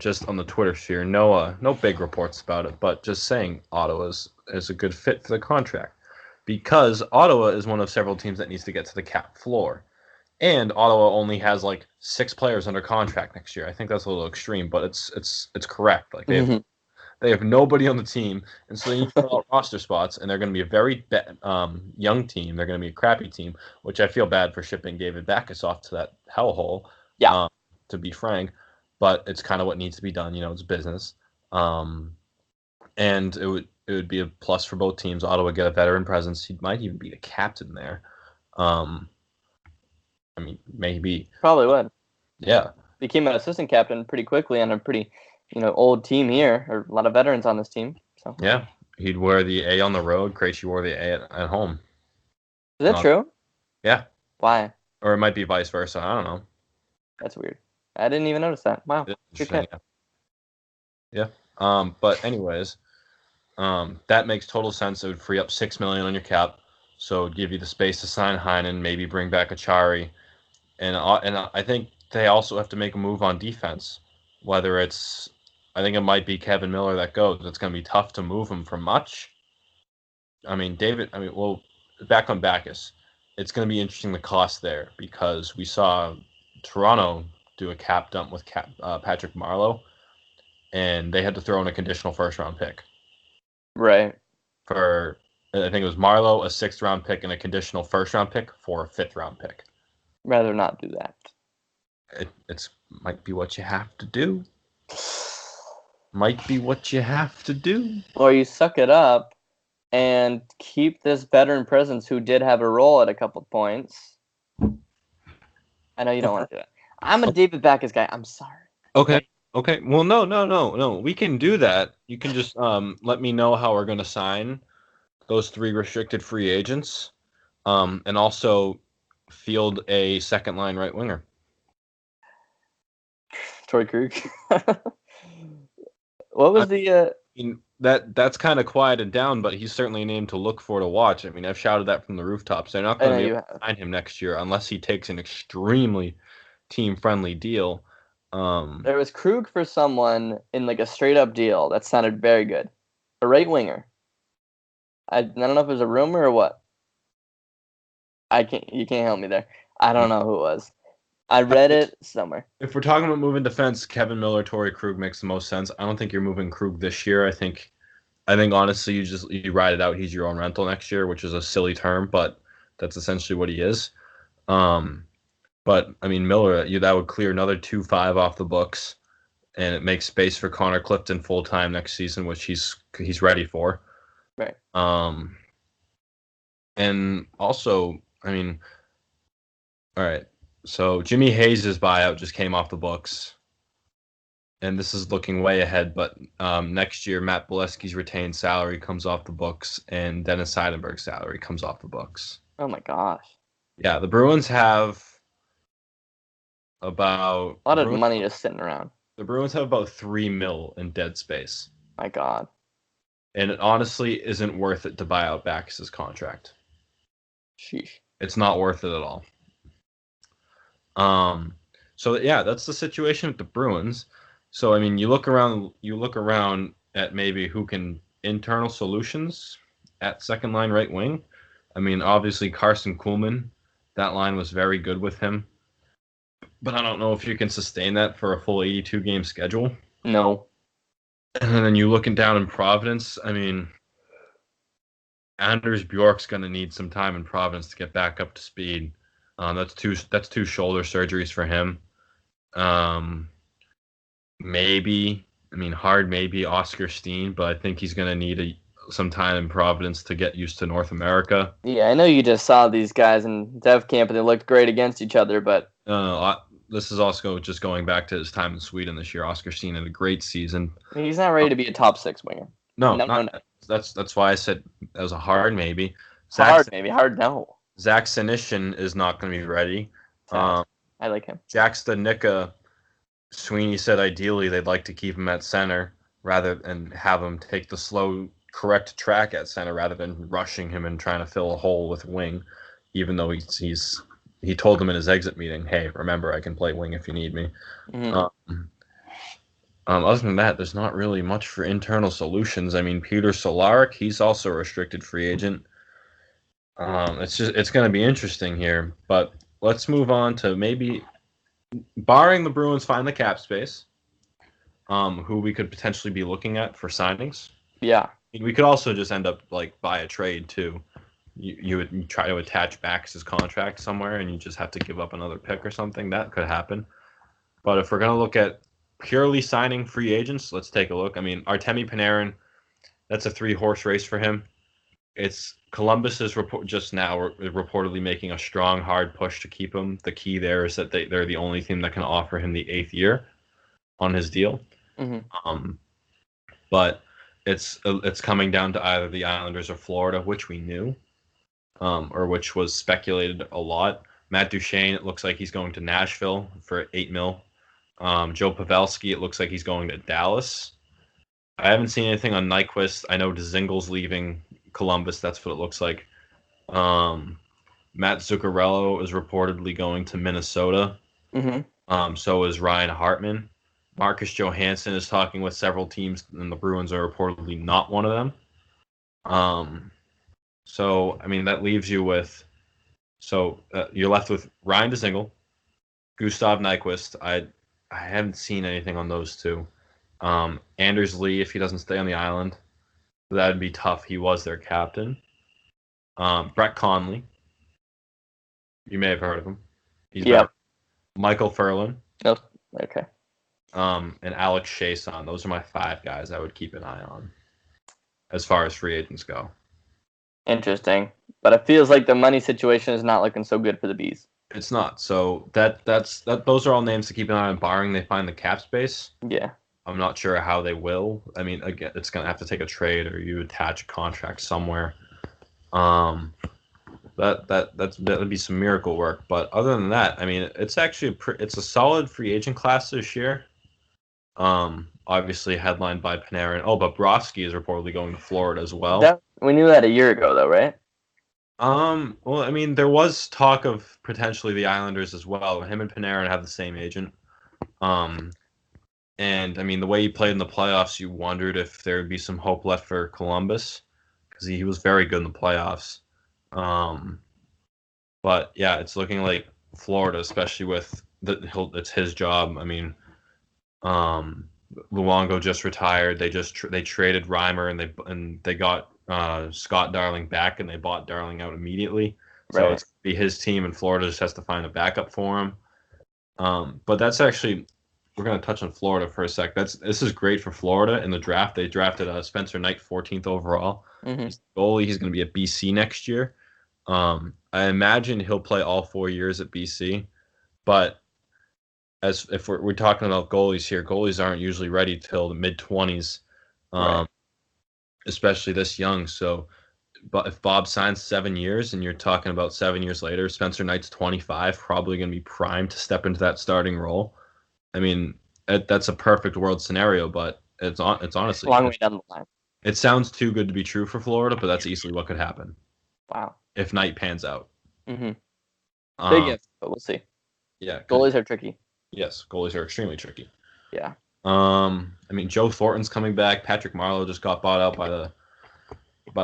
Speaker 2: just on the Twitter sphere, no big reports about it, but just saying Ottawa is a good fit for the contract because Ottawa is one of several teams that needs to get to the cap floor, and Ottawa only has like 6 players under contract next year. I think that's a little extreme, but it's correct. Like they have nobody on the team, and so they need to fill out roster spots, and they're going to be a very young team. They're going to be a crappy team, which I feel bad for shipping David Backes off to that hellhole.
Speaker 1: Yeah.
Speaker 2: To be frank, but it's kind of what needs to be done. It's business. And it would be a plus for both teams. Ottawa would get a veteran presence. He might even be the captain there. I mean, maybe.
Speaker 1: Probably would.
Speaker 2: Yeah.
Speaker 1: Became an assistant captain pretty quickly on a pretty, old team here, or a lot of veterans on this team. So
Speaker 2: yeah, he'd wear the A on the road. Krejci wore the A at home.
Speaker 1: Is that true?
Speaker 2: Yeah.
Speaker 1: Why?
Speaker 2: Or it might be vice versa. I don't know.
Speaker 1: That's weird. I didn't even notice that. Wow.
Speaker 2: Interesting. Yeah. But anyways, that makes total sense. It would free up $6 million on your cap, so it would give you the space to sign Heinen, maybe bring back Acciari, and I think they also have to make a move on defense. I think it might be Kevin Miller that goes. It's going to be tough to move him for much. Back on Backes, it's going to be interesting the cost there because we saw Toronto do a cap dump with Patrick Marleau, and they had to throw in a conditional first-round pick.
Speaker 1: Right.
Speaker 2: I think it was Marleau, a 6th-round pick, and a conditional first-round pick for a 5th-round pick.
Speaker 1: Rather not do that.
Speaker 2: It's might be what you have to do. Might be what you have to do.
Speaker 1: Or you suck it up and keep this veteran presence who did have a role at a couple points. I know you don't want to do that. I'm a David Backes guy. I'm sorry.
Speaker 2: Okay. Well, no. We can do that. You can just let me know how we're going to sign those 3 restricted free agents. and also field a second line right winger.
Speaker 1: Torrey Krug. What was
Speaker 2: I mean, that's kind of quieted down, but he's certainly a name to look for to watch. I mean, I've shouted that from the rooftops. They're not
Speaker 1: I
Speaker 2: going
Speaker 1: know
Speaker 2: to be
Speaker 1: you
Speaker 2: able to
Speaker 1: have.
Speaker 2: sign him next year unless he takes an extremely team-friendly deal.
Speaker 1: There was Krug for someone in like a straight up deal that sounded very good. A right winger. I don't know if it was a rumor or what. You can't help me there. I don't know who it was. I read it somewhere.
Speaker 2: If we're talking about moving defense, Kevin Miller, Torrey Krug makes the most sense. I don't think you're moving Krug this year. I think honestly you ride it out. He's your own rental next year, which is a silly term, but that's essentially what he is. But I mean Miller, that would clear another 2-5 off the books, and it makes space for Connor Clifton full time next season, which he's ready for.
Speaker 1: Right.
Speaker 2: And also, I mean, all right. So Jimmy Hayes' buyout just came off the books, and this is looking way ahead. But next year, Matt Bolesky's retained salary comes off the books, and Dennis Seidenberg's salary comes off the books.
Speaker 1: Oh my gosh.
Speaker 2: Yeah, the Bruins have about
Speaker 1: A lot of money just sitting around.
Speaker 2: The Bruins have about $3 million in dead space.
Speaker 1: My God.
Speaker 2: And it honestly isn't worth it to buy out Backes' contract.
Speaker 1: Sheesh.
Speaker 2: It's not worth it at all. So yeah, that's the situation with the Bruins. So I mean, you look around at maybe who can internal solutions at second line right wing. I mean, obviously Carson Kuhlman, that line was very good with him. But I don't know if you can sustain that for a full 82 game schedule.
Speaker 1: No.
Speaker 2: And then you looking down in Providence, I mean, Anders Bjork's going to need some time in Providence to get back up to speed. That's two shoulder surgeries for him. Maybe Oscar Steen, but I think he's going to need some time in Providence to get used to North America.
Speaker 1: Yeah, I know you just saw these guys in Dev Camp and they looked great against each other, but
Speaker 2: this is also just going back to his time in Sweden this year. Oscar Steen had a great season.
Speaker 1: He's not ready to be a top 6 winger.
Speaker 2: No. That's why I said that was a hard maybe.
Speaker 1: Hard no.
Speaker 2: Zach Senyshyn is not going to be ready.
Speaker 1: I like him.
Speaker 2: Jack Stanica, Sweeney said ideally they'd like to keep him at center and have him take the slow, correct track at center rather than rushing him and trying to fill a hole with wing, even though he told them in his exit meeting, hey, remember, I can play wing if you need me. Mm-hmm. Other than that, there's not really much for internal solutions. I mean, Peter Solaric, he's also a restricted free agent. It's going to be interesting here, but let's move on to maybe, barring the Bruins find the cap space, who we could potentially be looking at for signings.
Speaker 1: Yeah.
Speaker 2: I mean, we could also just end up by a trade too. You would try to attach Backes' contract somewhere, and you just have to give up another pick or something. That could happen. But if we're going to look at purely signing free agents, let's take a look. I mean, Artemi Panarin, that's a 3-horse race for him. It's Columbus is just now reportedly making a strong, hard push to keep him. The key there is that they're the only team that can offer him the 8th year on his deal. Mm-hmm. But it's coming down to either the Islanders or Florida, which we knew, or which was speculated a lot. Matt Duchene, it looks like he's going to Nashville for $8 million. Joe Pavelski, it looks like he's going to Dallas. I haven't seen anything on Nyquist. I know Dzingel's leaving Columbus. That's what it looks like. Matt Zuccarello is reportedly going to Minnesota. Mm-hmm. So is Ryan Hartman. Marcus Johansson is talking with several teams, and the Bruins are reportedly not one of them. So, I mean, that leaves you with... So, you're left with Ryan Dzingel, Gustav Nyquist. I haven't seen anything on those two. Anders Lee, if he doesn't stay on the island, that'd be tough. He was their captain. Brett Conley. You may have heard of him. He's Michael Ferland.
Speaker 1: Oh, okay.
Speaker 2: And Alex Chason. Those are my 5 guys I would keep an eye on as far as free agents go.
Speaker 1: Interesting. But it feels like the money situation is not looking so good for the Bees.
Speaker 2: It's not. So those are all names to keep an eye on, barring they find the cap space.
Speaker 1: Yeah.
Speaker 2: I'm not sure how they will. I mean, again, it's going to have to take a trade or you attach a contract somewhere. The That would be some miracle work. But other than that, I mean, it's actually it's a solid free agent class this year. Obviously headlined by Panarin. Oh, but Bobrovsky is reportedly going to Florida as well.
Speaker 1: We knew that a year ago, though, right?
Speaker 2: Well, I mean, there was talk of potentially the Islanders as well. Him and Panarin have the same agent. And I mean, the way he played in the playoffs, you wondered if there would be some hope left for Columbus because he was very good in the playoffs. But yeah, it's looking like Florida, especially with it's his job. I mean, Luongo just retired. They traded Reimer and they got Scott Darling back, and they bought Darling out immediately. So
Speaker 1: Right.
Speaker 2: it's gonna be his team, and Florida just has to find a backup for him. But that's actually, we're going to touch on Florida for a sec. This is great for Florida in the draft. They drafted Spencer Knight 14th overall.
Speaker 1: Mm-hmm.
Speaker 2: He's the goalie. He's going to be at BC next year. I imagine he'll play all 4 years at BC. But as if we're talking about goalies here, goalies aren't usually ready till the mid-20s,
Speaker 1: Right.
Speaker 2: especially this young. So, but if Bob signs 7 years and you're talking about 7 years later, Spencer Knight's 25, probably going to be primed to step into that starting role. I mean, that's a perfect world scenario, but it's honestly
Speaker 1: Long way down the line.
Speaker 2: It sounds too good to be true for Florida, but that's easily what could happen.
Speaker 1: Wow.
Speaker 2: If Knight pans out.
Speaker 1: Mm-hmm. Big if, but we'll see.
Speaker 2: Yeah.
Speaker 1: Goalies are tricky.
Speaker 2: Yes, goalies are extremely tricky.
Speaker 1: Yeah.
Speaker 2: I mean, Joe Thornton's coming back. Patrick Marleau just got bought out by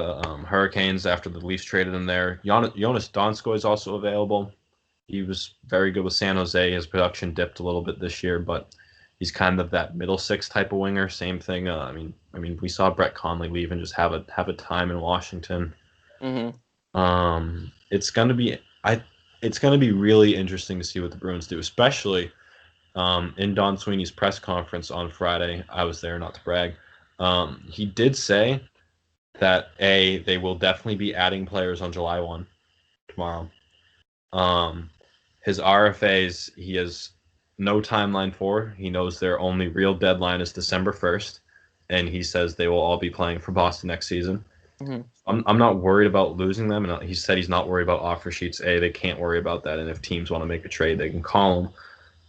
Speaker 2: the Hurricanes after the Leafs traded him there. Jonas Donskoy is also available. He was very good with San Jose. His production dipped a little bit this year, but he's kind of that middle six type of winger. Same thing. I mean, we saw Brett Conley leave and just have a time in Washington.
Speaker 1: Mm-hmm.
Speaker 2: It's gonna be really interesting to see what the Bruins do, especially in Don Sweeney's press conference on Friday. I was there, not to brag. He did say that they will definitely be adding players on July 1 tomorrow. His RFAs, he has no timeline for. He knows their only real deadline is December 1st, and he says they will all be playing for Boston next season.
Speaker 1: Mm-hmm.
Speaker 2: I'm not worried about losing them, and he said he's not worried about offer sheets. They can't worry about that, and if teams want to make a trade, they can call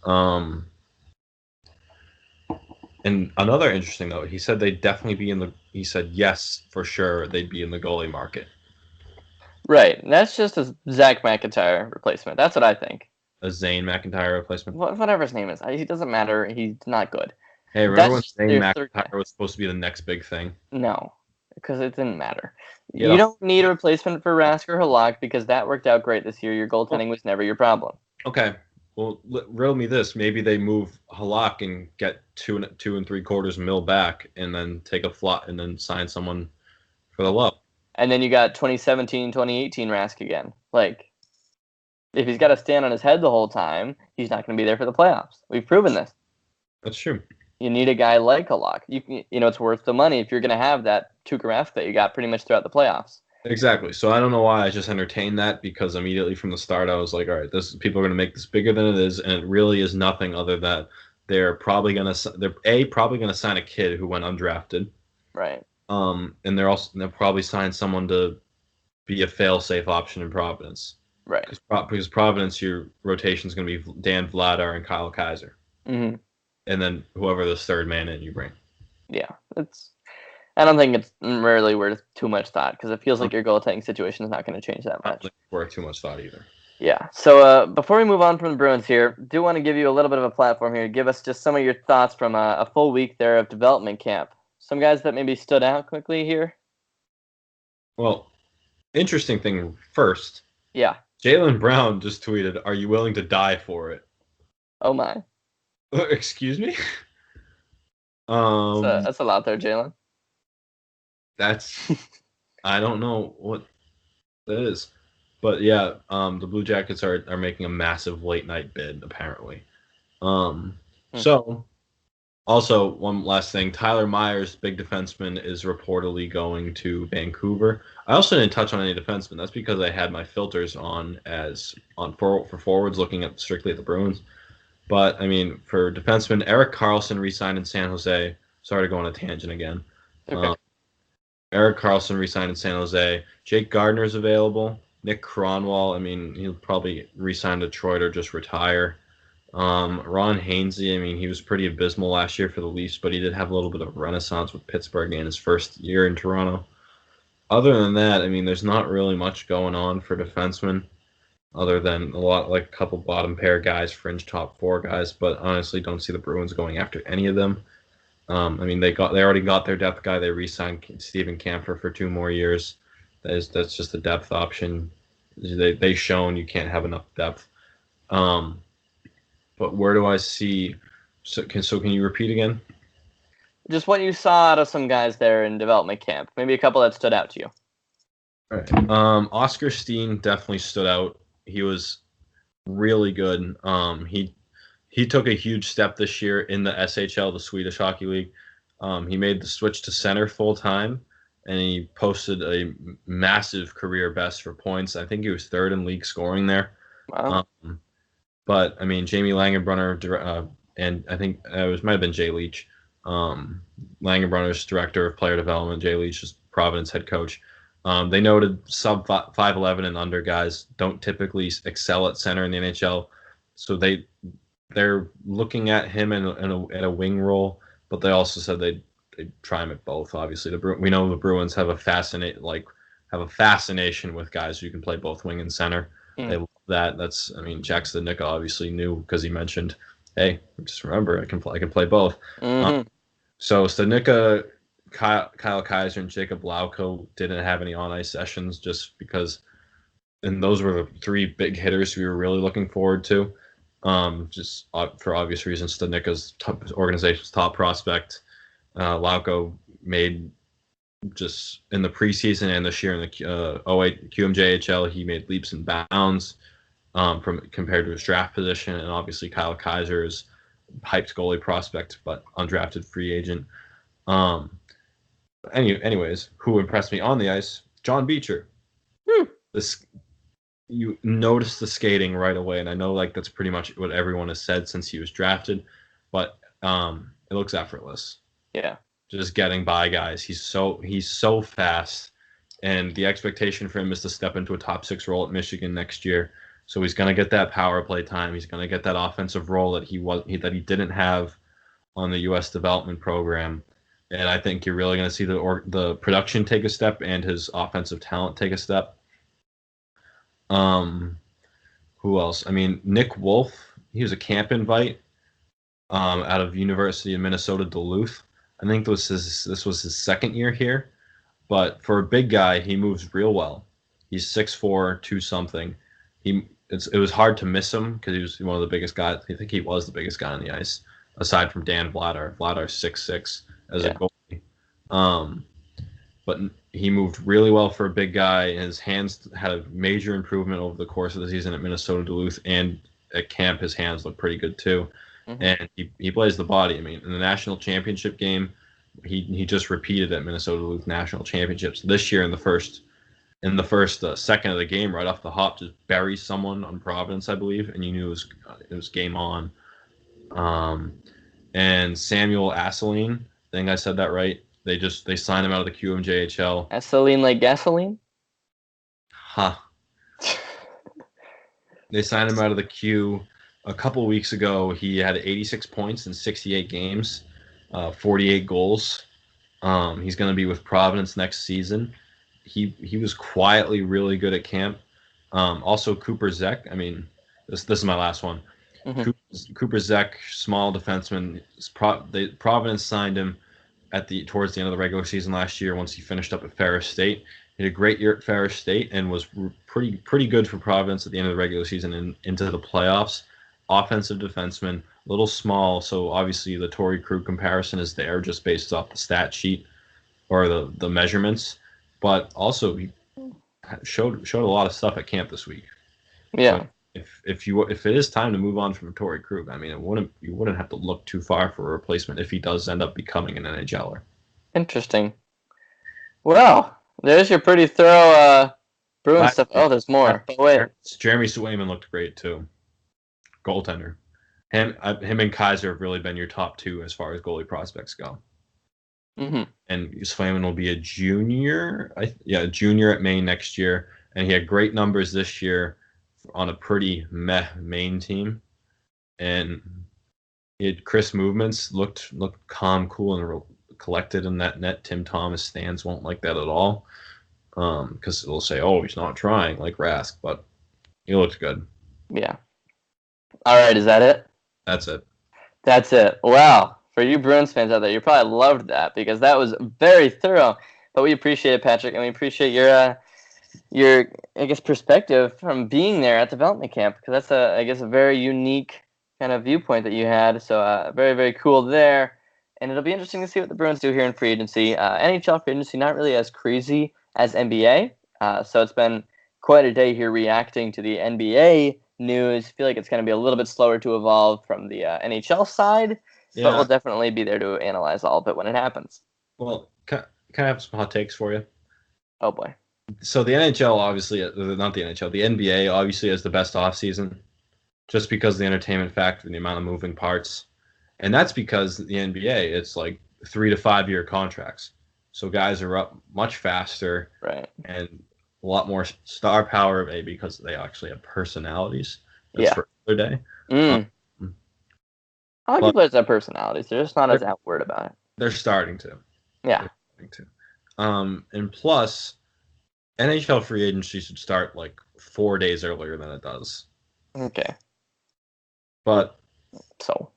Speaker 2: him. And another interesting note, he said they'd definitely be he said yes, for sure, they'd be in the goalie market.
Speaker 1: Right. That's just a Zach McIntyre replacement. That's what I think.
Speaker 2: A Zane McIntyre replacement?
Speaker 1: Whatever his name is. He doesn't matter. He's not good.
Speaker 2: Hey, remember when Zane McIntyre was supposed to be the next big thing?
Speaker 1: No, because it didn't matter.
Speaker 2: Yeah.
Speaker 1: You don't need a replacement for Rask or Halak because that worked out great this year. Your goaltending was never your problem.
Speaker 2: Okay. Well, riddle me this. Maybe they move Halak and get 2 3/4 mil back, and then take a flop and then sign someone for the low.
Speaker 1: And then you got 2017, 2018 Rask again. Like, if he's got to stand on his head the whole time, he's not going to be there for the playoffs. We've proven this.
Speaker 2: That's true.
Speaker 1: You need a guy like Halak. You know, it's worth the money if you're going to have that Tuukka Rask that you got pretty much throughout the playoffs.
Speaker 2: Exactly. So I don't know why I just entertained that, because immediately from the start I was like, all right, people are going to make this bigger than it is, and it really is nothing other than they're probably going to sign a kid who went undrafted.
Speaker 1: Right.
Speaker 2: And they'll probably sign someone to be a fail-safe option in Providence.
Speaker 1: Right.
Speaker 2: Because Providence, your rotation is going to be Dan Vladar and Kyle Kaiser.
Speaker 1: Mm-hmm.
Speaker 2: And then whoever the third man in you bring.
Speaker 1: Yeah, I don't think it's really worth too much thought, because it feels like your goaltending situation is not going to change that much.
Speaker 2: I don't think it's worth too much thought either.
Speaker 1: Yeah. So before we move on from the Bruins here, do want to give you a little bit of a platform here. Give us just some of your thoughts from a full week there of development camp. Some guys that maybe stood out quickly here.
Speaker 2: Well, interesting thing first.
Speaker 1: Yeah.
Speaker 2: Jaylen Brown just tweeted, "Are you willing to die for it?"
Speaker 1: Oh my.
Speaker 2: Excuse me?
Speaker 1: That's a lot there, Jaylen.
Speaker 2: That's I don't know what that is. But yeah, the Blue Jackets are making a massive late night bid, apparently. So also one last thing, Tyler Myers, big defenseman, is reportedly going to Vancouver. I also didn't touch on any defensemen. That's because I had my filters on for forwards, looking at strictly at the Bruins. But I mean, for defensemen, Erik Karlsson re-signed in San Jose. Sorry to go on a tangent again.
Speaker 1: Okay.
Speaker 2: Erik Karlsson re-signed in San Jose. Jake Gardner's available. Nick Cronwall, I mean, he'll probably re-sign Detroit or just retire. Ron Hainsey, I mean, he was pretty abysmal last year for the Leafs, but he did have a little bit of a renaissance with Pittsburgh in his first year in Toronto. Other than that, I mean, there's not really much going on for defensemen, other than a couple bottom pair guys, fringe top four guys. But honestly, don't see the Bruins going after any of them. I mean, they already got their depth guy. They re-signed Steven Kampfer for 2 more years. That's just a depth option. They shown you can't have enough depth. But where do I see? So can you repeat again?
Speaker 1: Just what you saw out of some guys there in development camp. Maybe a couple that stood out to you.
Speaker 2: All right. Oscar Steen definitely stood out. He was really good. He took a huge step this year in the SHL, the Swedish Hockey League. He made the switch to center full time, and he posted a massive career best for points. I think he was 3rd in league scoring there.
Speaker 1: Wow.
Speaker 2: But I mean, Jamie Langenbrunner, and I think might have been Jay Leach. Langenbrunner's director of player development, Jay Leach is Providence head coach. They noted sub 5'11" and under guys don't typically excel at center in the NHL, so they're looking at him in a wing role, but they also said they'd try him at both. Obviously, we know the Bruins have a fascination with guys who can play both wing and center. They love that. Jack Studnicka obviously knew because he mentioned, hey, just remember I can play both. So Studnicka, Kyle Kaiser, and Jacob Lauko didn't have any on-ice sessions just because, and those were the 3 big hitters we were really looking forward to. Just for obvious reasons, Studnicka's organization's top prospect. Lauko made just in the preseason and this year in the 08 QMJHL, he made leaps and bounds compared to his draft position, and obviously Kyle Kaiser is hyped goalie prospect but undrafted free agent. Anyways, who impressed me on the ice? John Beecher. You notice the skating right away, and I know that's pretty much what everyone has said since he was drafted, but it looks effortless.
Speaker 1: Yeah.
Speaker 2: Just getting by guys. He's so fast, and the expectation for him is to step into a top 6 role at Michigan next year. So he's going to get that power play time. He's going to get that offensive role that he didn't have on the U.S. development program. And I think you're really going to see the production take a step and his offensive talent take a step. Who else? I mean, Nick Wolf. He was a camp invite out of University of Minnesota Duluth. I think this was his 2nd year here. But for a big guy, he moves real well. He's 6'4", 2-something. It was hard to miss him because he was one of the biggest guys. I think he was the biggest guy on the ice, aside from Dan Vladar. Vladar's 6'6" as a goalie. But he moved really well for a big guy. His hands had a major improvement over the course of the season at Minnesota Duluth, and at camp his hands look pretty good too. And he plays the body. I mean, in the national championship game, he just repeated at Minnesota Duluth national championships this year in the first second of the game, right off the hop, just buries someone on Providence, I believe, and you knew it was game on. And Samuel Asseline, I think I said that right. They signed him out of the QMJHL.
Speaker 1: Asseline like gasoline?
Speaker 2: Huh. They signed him out of the Q a couple weeks ago. He had 86 points in 68 games, 48 goals. He's going to be with Providence next season. He was quietly really good at camp. Also, Cooper Zek. I mean, this is my last one. Cooper Zek, small defenseman. Providence signed him towards the end of the regular season last year once he finished up at Ferris State. He had a great year at Ferris State and was pretty good for Providence at the end of the regular season and into the playoffs. Offensive defenseman, a little small, so obviously the Torrey Krug comparison is there just based off the stat sheet or the measurements. But also he showed a lot of stuff at camp this week.
Speaker 1: Yeah.
Speaker 2: So if it is time to move on from Torrey Krug, I mean, you wouldn't have to look too far for a replacement if he does end up becoming an NHLer.
Speaker 1: Interesting. Well, there's your pretty thorough Bruins stuff. Oh, there's more. But wait.
Speaker 2: Jeremy Swayman looked great too. Goaltender. Him and Kaiser have really been your top 2 as far as goalie prospects go. And Swayman will be a junior. Junior at Maine next year. and he had great numbers this year on a pretty meh main team, and he had crisp movements, looked calm, cool, and collected in that net. Tim Thomas stands won't like that at all, because they'll say, "Oh, he's not trying," like Rask, but he looked good.
Speaker 1: Yeah. All right, is that it?
Speaker 2: That's it.
Speaker 1: That's it. Wow. For you Bruins fans out there, you probably loved that because that was very thorough. But we appreciate it, Patrick, and we appreciate your I guess perspective from being there at development camp, because that's a very unique kind of viewpoint that you had. So very, very cool there. And it'll be interesting to see what the Bruins do here in free agency. NHL free agency not really as crazy as NBA. So it's been quite a day here reacting to the NBA news. I feel like it's going to be a little bit slower to evolve from the NHL side, but we'll definitely be there to analyze all of it when it happens.
Speaker 2: Well, can I have some hot takes for you?
Speaker 1: Oh boy.
Speaker 2: So the NHL, obviously, not the NHL, the NBA obviously has the best offseason just because of the entertainment factor and the amount of moving parts. And that's because the NBA, it's like 3 to 5 year contracts. So guys are up much faster.
Speaker 1: Right.
Speaker 2: And a lot more star power, maybe because they actually have personalities. That's for another day.
Speaker 1: Hockey players have personalities. They're just not as outward about it.
Speaker 2: They're starting to.
Speaker 1: Yeah.
Speaker 2: And plus, NHL free agency should start like 4 days earlier than it does.
Speaker 1: Okay.
Speaker 2: But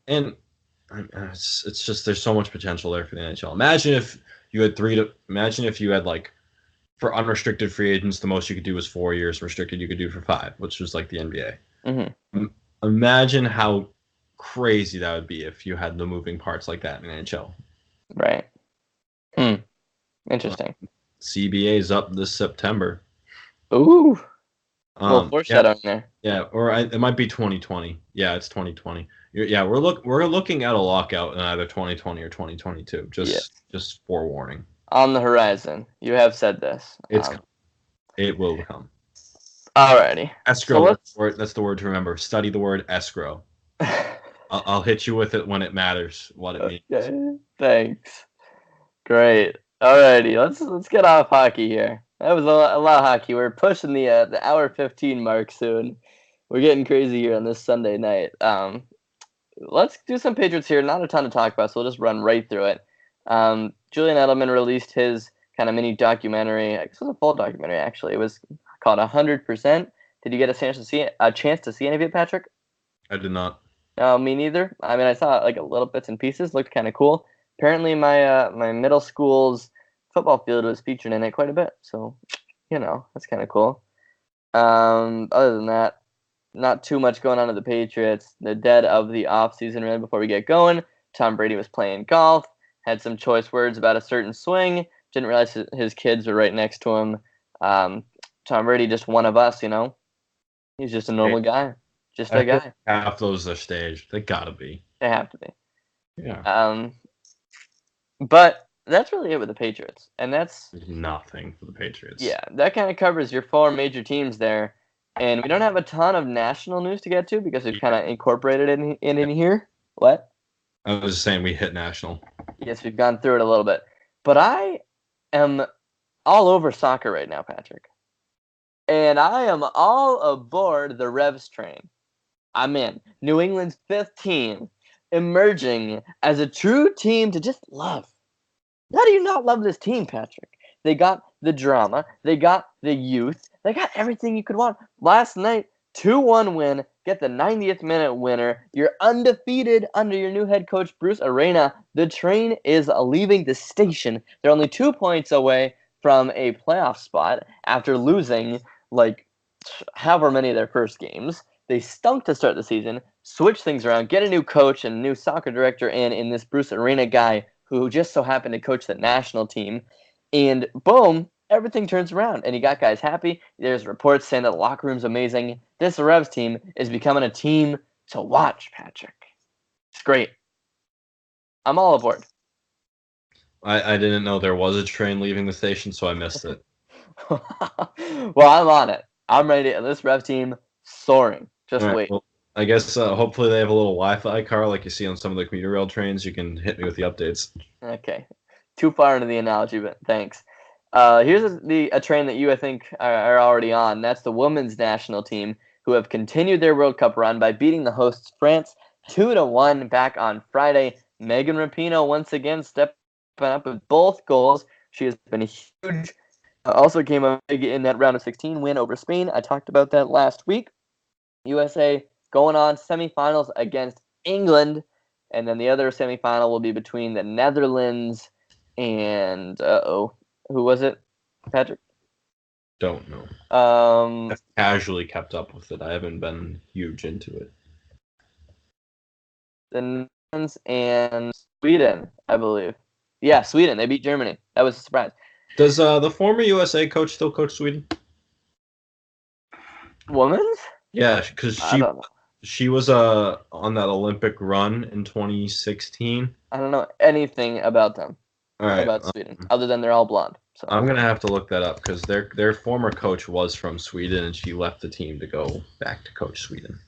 Speaker 1: and
Speaker 2: it's just there's so much potential there for the NHL. Imagine if you had like for unrestricted free agents, the most you could do was 4 years. Restricted, you could do for 5, which was like the NBA.
Speaker 1: Mm-hmm.
Speaker 2: Imagine how crazy that would be if you had the moving parts like that in NHL.
Speaker 1: Right. Interesting.
Speaker 2: CBA's up this September.
Speaker 1: Ooh. We'll force that on there.
Speaker 2: Yeah, or it might be 2020. Yeah, it's 2020. Yeah, we're looking at a lockout in either 2020 or 2022. Just forewarning.
Speaker 1: On the horizon. You have said this.
Speaker 2: It will come.
Speaker 1: Alrighty.
Speaker 2: Escrow. That's the word to remember. Study the word escrow. I'll hit you with it when it matters. What it means.
Speaker 1: Okay. Thanks. Great. Alrighty. Let's get off hockey here. That was a lot of hockey. We're pushing the hour 15 mark soon. We're getting crazy here on this Sunday night. Let's do some Patriots here. Not a ton to talk about, so we'll just run right through it. Julian Edelman released his kind of mini documentary. I guess it was a full documentary, actually. It was called 100%. Did you get a chance to see any of it, Patrick?
Speaker 2: I did not.
Speaker 1: No, me neither. I mean, I saw like a little bits and pieces. Looked kind of cool. Apparently, my middle school's football field was featured in it quite a bit. So, that's kind of cool. Other than that, not too much going on with the Patriots. The dead of the offseason, really, before we get going. Tom Brady was playing golf. Had some choice words about a certain swing. Didn't realize his kids were right next to him. Tom Brady, just one of us, He's just a normal guy. Just a guy.
Speaker 2: Half those are staged. They gotta be.
Speaker 1: They have to be.
Speaker 2: Yeah.
Speaker 1: But that's really it with the Patriots. And that's
Speaker 2: nothing for the Patriots.
Speaker 1: Yeah, that kind of covers your 4 major teams there. And we don't have a ton of national news to get to because we've kind of incorporated it in here. What?
Speaker 2: I was just saying we hit national.
Speaker 1: Yes, we've gone through it a little bit. But I am all over soccer right now, Patrick. And I am all aboard the Revs train. I'm in. New England's 5th team, emerging as a true team to just love. How do you not love this team, Patrick? They got the drama. They got the youth. They got everything you could want. Last night, 2-1 win. Get the 90th minute winner. You're undefeated under your new head coach, Bruce Arena. The train is leaving the station. They're only 2 points away from a playoff spot after losing, like, however many of their first games. They stunk to start the season, switch things around, get a new coach and a new soccer director in this Bruce Arena guy who just so happened to coach the national team. And boom, everything turns around. And you got guys happy. There's reports saying that the locker room's amazing. This Revs team is becoming a team to watch, Patrick. It's great. I'm all aboard.
Speaker 2: I didn't know there was a train leaving the station, so I missed it.
Speaker 1: Well, I'm on it. I'm ready. This Rev team soaring. Just wait.
Speaker 2: Well, I guess hopefully they have a little Wi-Fi car like you see on some of the commuter rail trains. You can hit me with the updates.
Speaker 1: Okay. Too far into the analogy, but thanks. Here's a train that you, I think, are already on. That's the women's national team, who have continued their World Cup run by beating the hosts France 2-1 back on Friday. Megan Rapinoe once again stepping up with both goals. She has been huge. Also came up big in that round of 16 win over Spain. I talked about that last week. USA going on semifinals against England, and then the other semifinal will be between the Netherlands and who was it, Patrick?
Speaker 2: Don't know. I've casually kept up with it. I haven't been huge into it.
Speaker 1: The Netherlands and Sweden, I believe. Yeah, Sweden. They beat Germany. That was a surprise.
Speaker 2: Does the former USA coach still coach Sweden?
Speaker 1: Women's?
Speaker 2: Yeah, because she was on that Olympic run in 2016.
Speaker 1: I don't know anything about them.
Speaker 2: All right,
Speaker 1: about Sweden, other than they're all blonde. So
Speaker 2: I'm gonna have to look that up because their former coach was from Sweden and she left the team to go back to coach Sweden.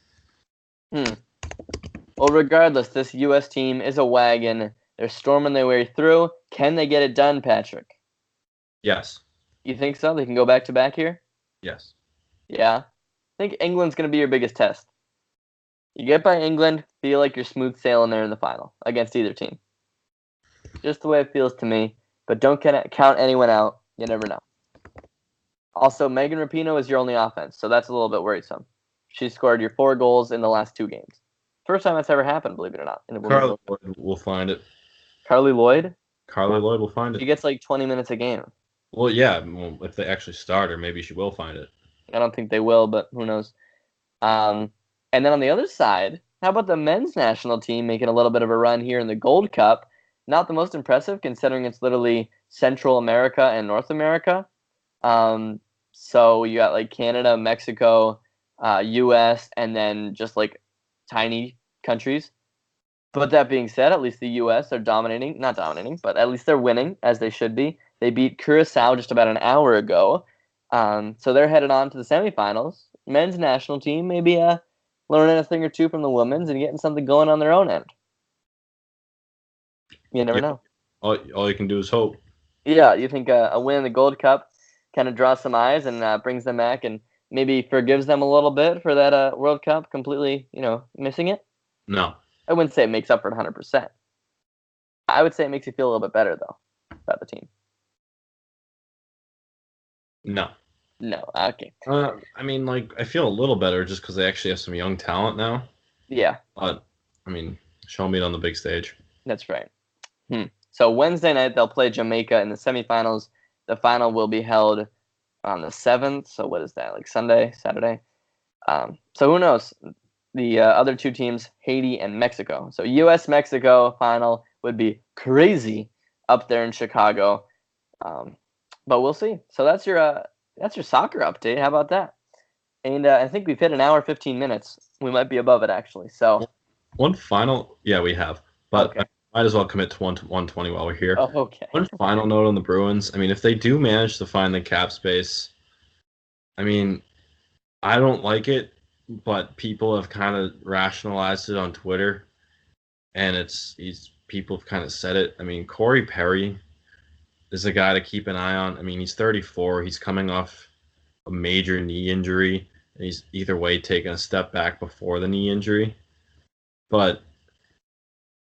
Speaker 1: Well, regardless, this U.S. team is a wagon. They're storming their way through. Can they get it done, Patrick?
Speaker 2: Yes.
Speaker 1: You think so? They can go back to back here?
Speaker 2: Yes.
Speaker 1: Yeah. I think England's going to be your biggest test. You get by England, feel like you're smooth sailing there in the final against either team. Just the way it feels to me. But don't count anyone out. You never know. Also, Megan Rapinoe is your only offense, so that's a little bit worrisome. She scored your 4 goals in the last 2 games. First time that's ever happened, believe it or not.
Speaker 2: Carly Lloyd will find it.
Speaker 1: Carly Lloyd?
Speaker 2: Carly Lloyd will find it.
Speaker 1: She gets like 20 minutes a game.
Speaker 2: Well, yeah. Well, if they actually start her, maybe she will find it.
Speaker 1: I don't think they will, but who knows. And then on the other side, how about the men's national team making a little bit of a run here in the Gold Cup? Not the most impressive, considering it's literally Central America and North America. So you got like Canada, Mexico, U.S., and then just like tiny countries. But that being said, at least the U.S. are dominating. Not dominating, but at least they're winning, as they should be. They beat Curacao just about an hour ago. So they're headed on to the semifinals. Men's national team maybe learning a thing or two from the women's and getting something going on their own end. You never know.
Speaker 2: All you can do is hope.
Speaker 1: Yeah, you think a win in the Gold Cup kind of draws some eyes and brings them back and maybe forgives them a little bit for that World Cup completely, missing it?
Speaker 2: No.
Speaker 1: I wouldn't say it makes up for it 100%. I would say it makes you feel a little bit better, though, about the team.
Speaker 2: No.
Speaker 1: No, okay.
Speaker 2: I mean, I feel a little better just because they actually have some young talent now.
Speaker 1: Yeah.
Speaker 2: But, show me it on the big stage.
Speaker 1: That's right. So Wednesday night, they'll play Jamaica in the semifinals. The final will be held on the 7th. So what is that, like Sunday, Saturday? So who knows? The other 2 teams, Haiti and Mexico. So U.S.-Mexico final would be crazy up there in Chicago. But we'll see. So that's your soccer update. How about that? And I think we've hit an hour, 15 minutes. We might be above it, actually. So
Speaker 2: one final, yeah, we have. But
Speaker 1: okay.
Speaker 2: I might as well commit to 120 while we're here.
Speaker 1: Oh, okay.
Speaker 2: One final note on the Bruins. If they do manage to find the cap space, I don't like it, but people have kind of rationalized it on Twitter, and people have kind of said it. Corey Perry is a guy to keep an eye on. He's 34. He's coming off a major knee injury, and he's either way taking a step back before the knee injury. But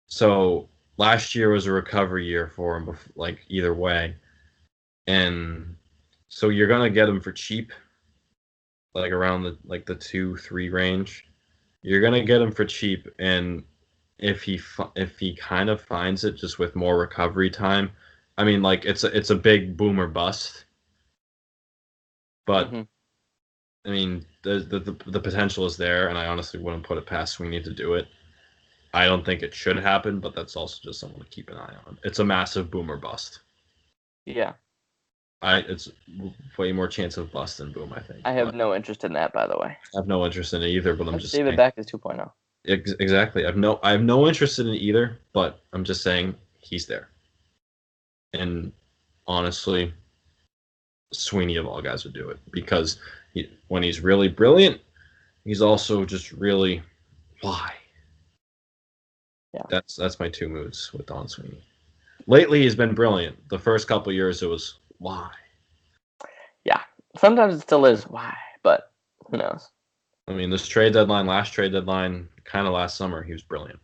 Speaker 2: so last year was a recovery year for him, either way. And so you're going to get him for cheap, around the 2-3 range. You're going to get him for cheap, and if he kind of finds it just with more recovery time, it's a big boom or bust. But the potential is there, and I honestly wouldn't put it past Sweeney to do it. I don't think it should happen, but that's also just someone to keep an eye on. It's a massive boom or bust.
Speaker 1: Yeah.
Speaker 2: It's way more chance of bust than boom, I think.
Speaker 1: I have no interest in that, by the way.
Speaker 2: I have no interest in it either, but I'm just
Speaker 1: David Beck is 2.0.
Speaker 2: Exactly. I have no interest in it either, but I'm just saying he's there. And honestly, Sweeney of all guys would do it because when he's really brilliant, he's also just really why. Yeah. That's my 2 moods with Don Sweeney. Lately, he's been brilliant. The first couple years, it was why.
Speaker 1: Sometimes it still is. Why? But who knows?
Speaker 2: I mean, last trade deadline, kind of last summer, he was brilliant.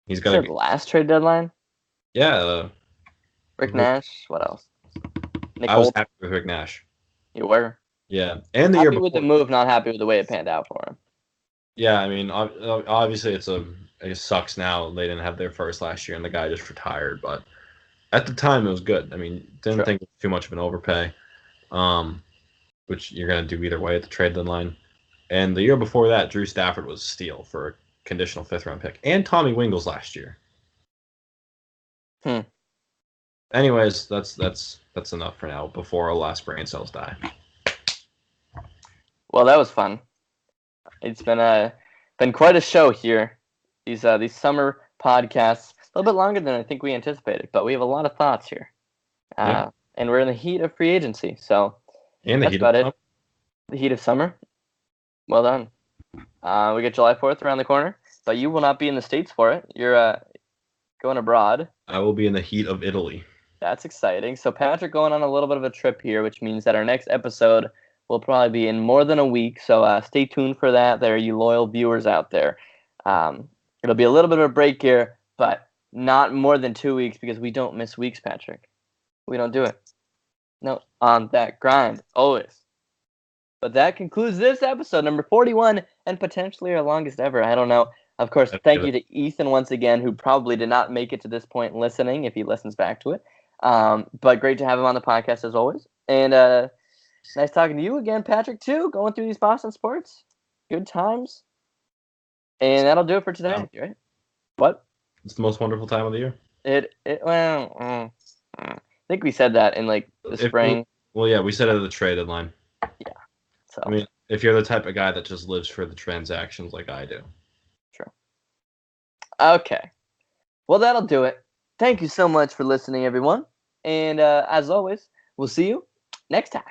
Speaker 2: He's got
Speaker 1: Said last trade deadline.
Speaker 2: yeah.
Speaker 1: Rick Nash. What else? Nick
Speaker 2: I was
Speaker 1: Holt.
Speaker 2: happy with Rick Nash.
Speaker 1: You were
Speaker 2: Yeah, and the
Speaker 1: happy
Speaker 2: year
Speaker 1: with the
Speaker 2: before.
Speaker 1: move, not happy with the way it panned out for him.
Speaker 2: Yeah, I mean, obviously it sucks now. They didn't have their first last year, and the guy just retired. But at the time, it was good. I mean, didn't think it was too much of an overpay, which you're gonna do either way at the trade deadline. And the year before that, Drew Stafford was a steal for a conditional 5th-round pick, and Tommy Wingles last year. Anyways, that's enough for now. Before our last brain cells die.
Speaker 1: Well, that was fun. It's been quite a show here. These summer podcasts, a little bit longer than I think we anticipated, but we have a lot of thoughts here.
Speaker 2: Yeah.
Speaker 1: And we're in the heat of free agency, so
Speaker 2: And the
Speaker 1: that's
Speaker 2: heat
Speaker 1: about
Speaker 2: of
Speaker 1: it. The heat of summer. Well done. We get July 4th around the corner, but you will not be in the States for it. You're going abroad.
Speaker 2: I will be in the heat of Italy.
Speaker 1: That's exciting. So Patrick going on a little bit of a trip here, which means that our next episode will probably be in more than a week. So stay tuned for that. There, you loyal viewers out there. It'll be a little bit of a break here, but not more than 2 weeks because we don't miss weeks, Patrick. We don't do it. No, on that grind, always. But that concludes this episode, number 41, and potentially our longest ever. I don't know. Of course, thank you to Ethan once again, who probably did not make it to this point listening if he listens back to it. But great to have him on the podcast as always. And nice talking to you again, Patrick, too, going through these Boston sports. Good times. And that'll do it for today, right? What?
Speaker 2: It's the most wonderful time of the year.
Speaker 1: I think we said that in like the spring.
Speaker 2: Well, yeah, we said it at the trade deadline.
Speaker 1: Yeah. So
Speaker 2: I mean, if you're the type of guy that just lives for the transactions like I do.
Speaker 1: True. Okay. Well, that'll do it. Thank you so much for listening, everyone. And as always, we'll see you next time.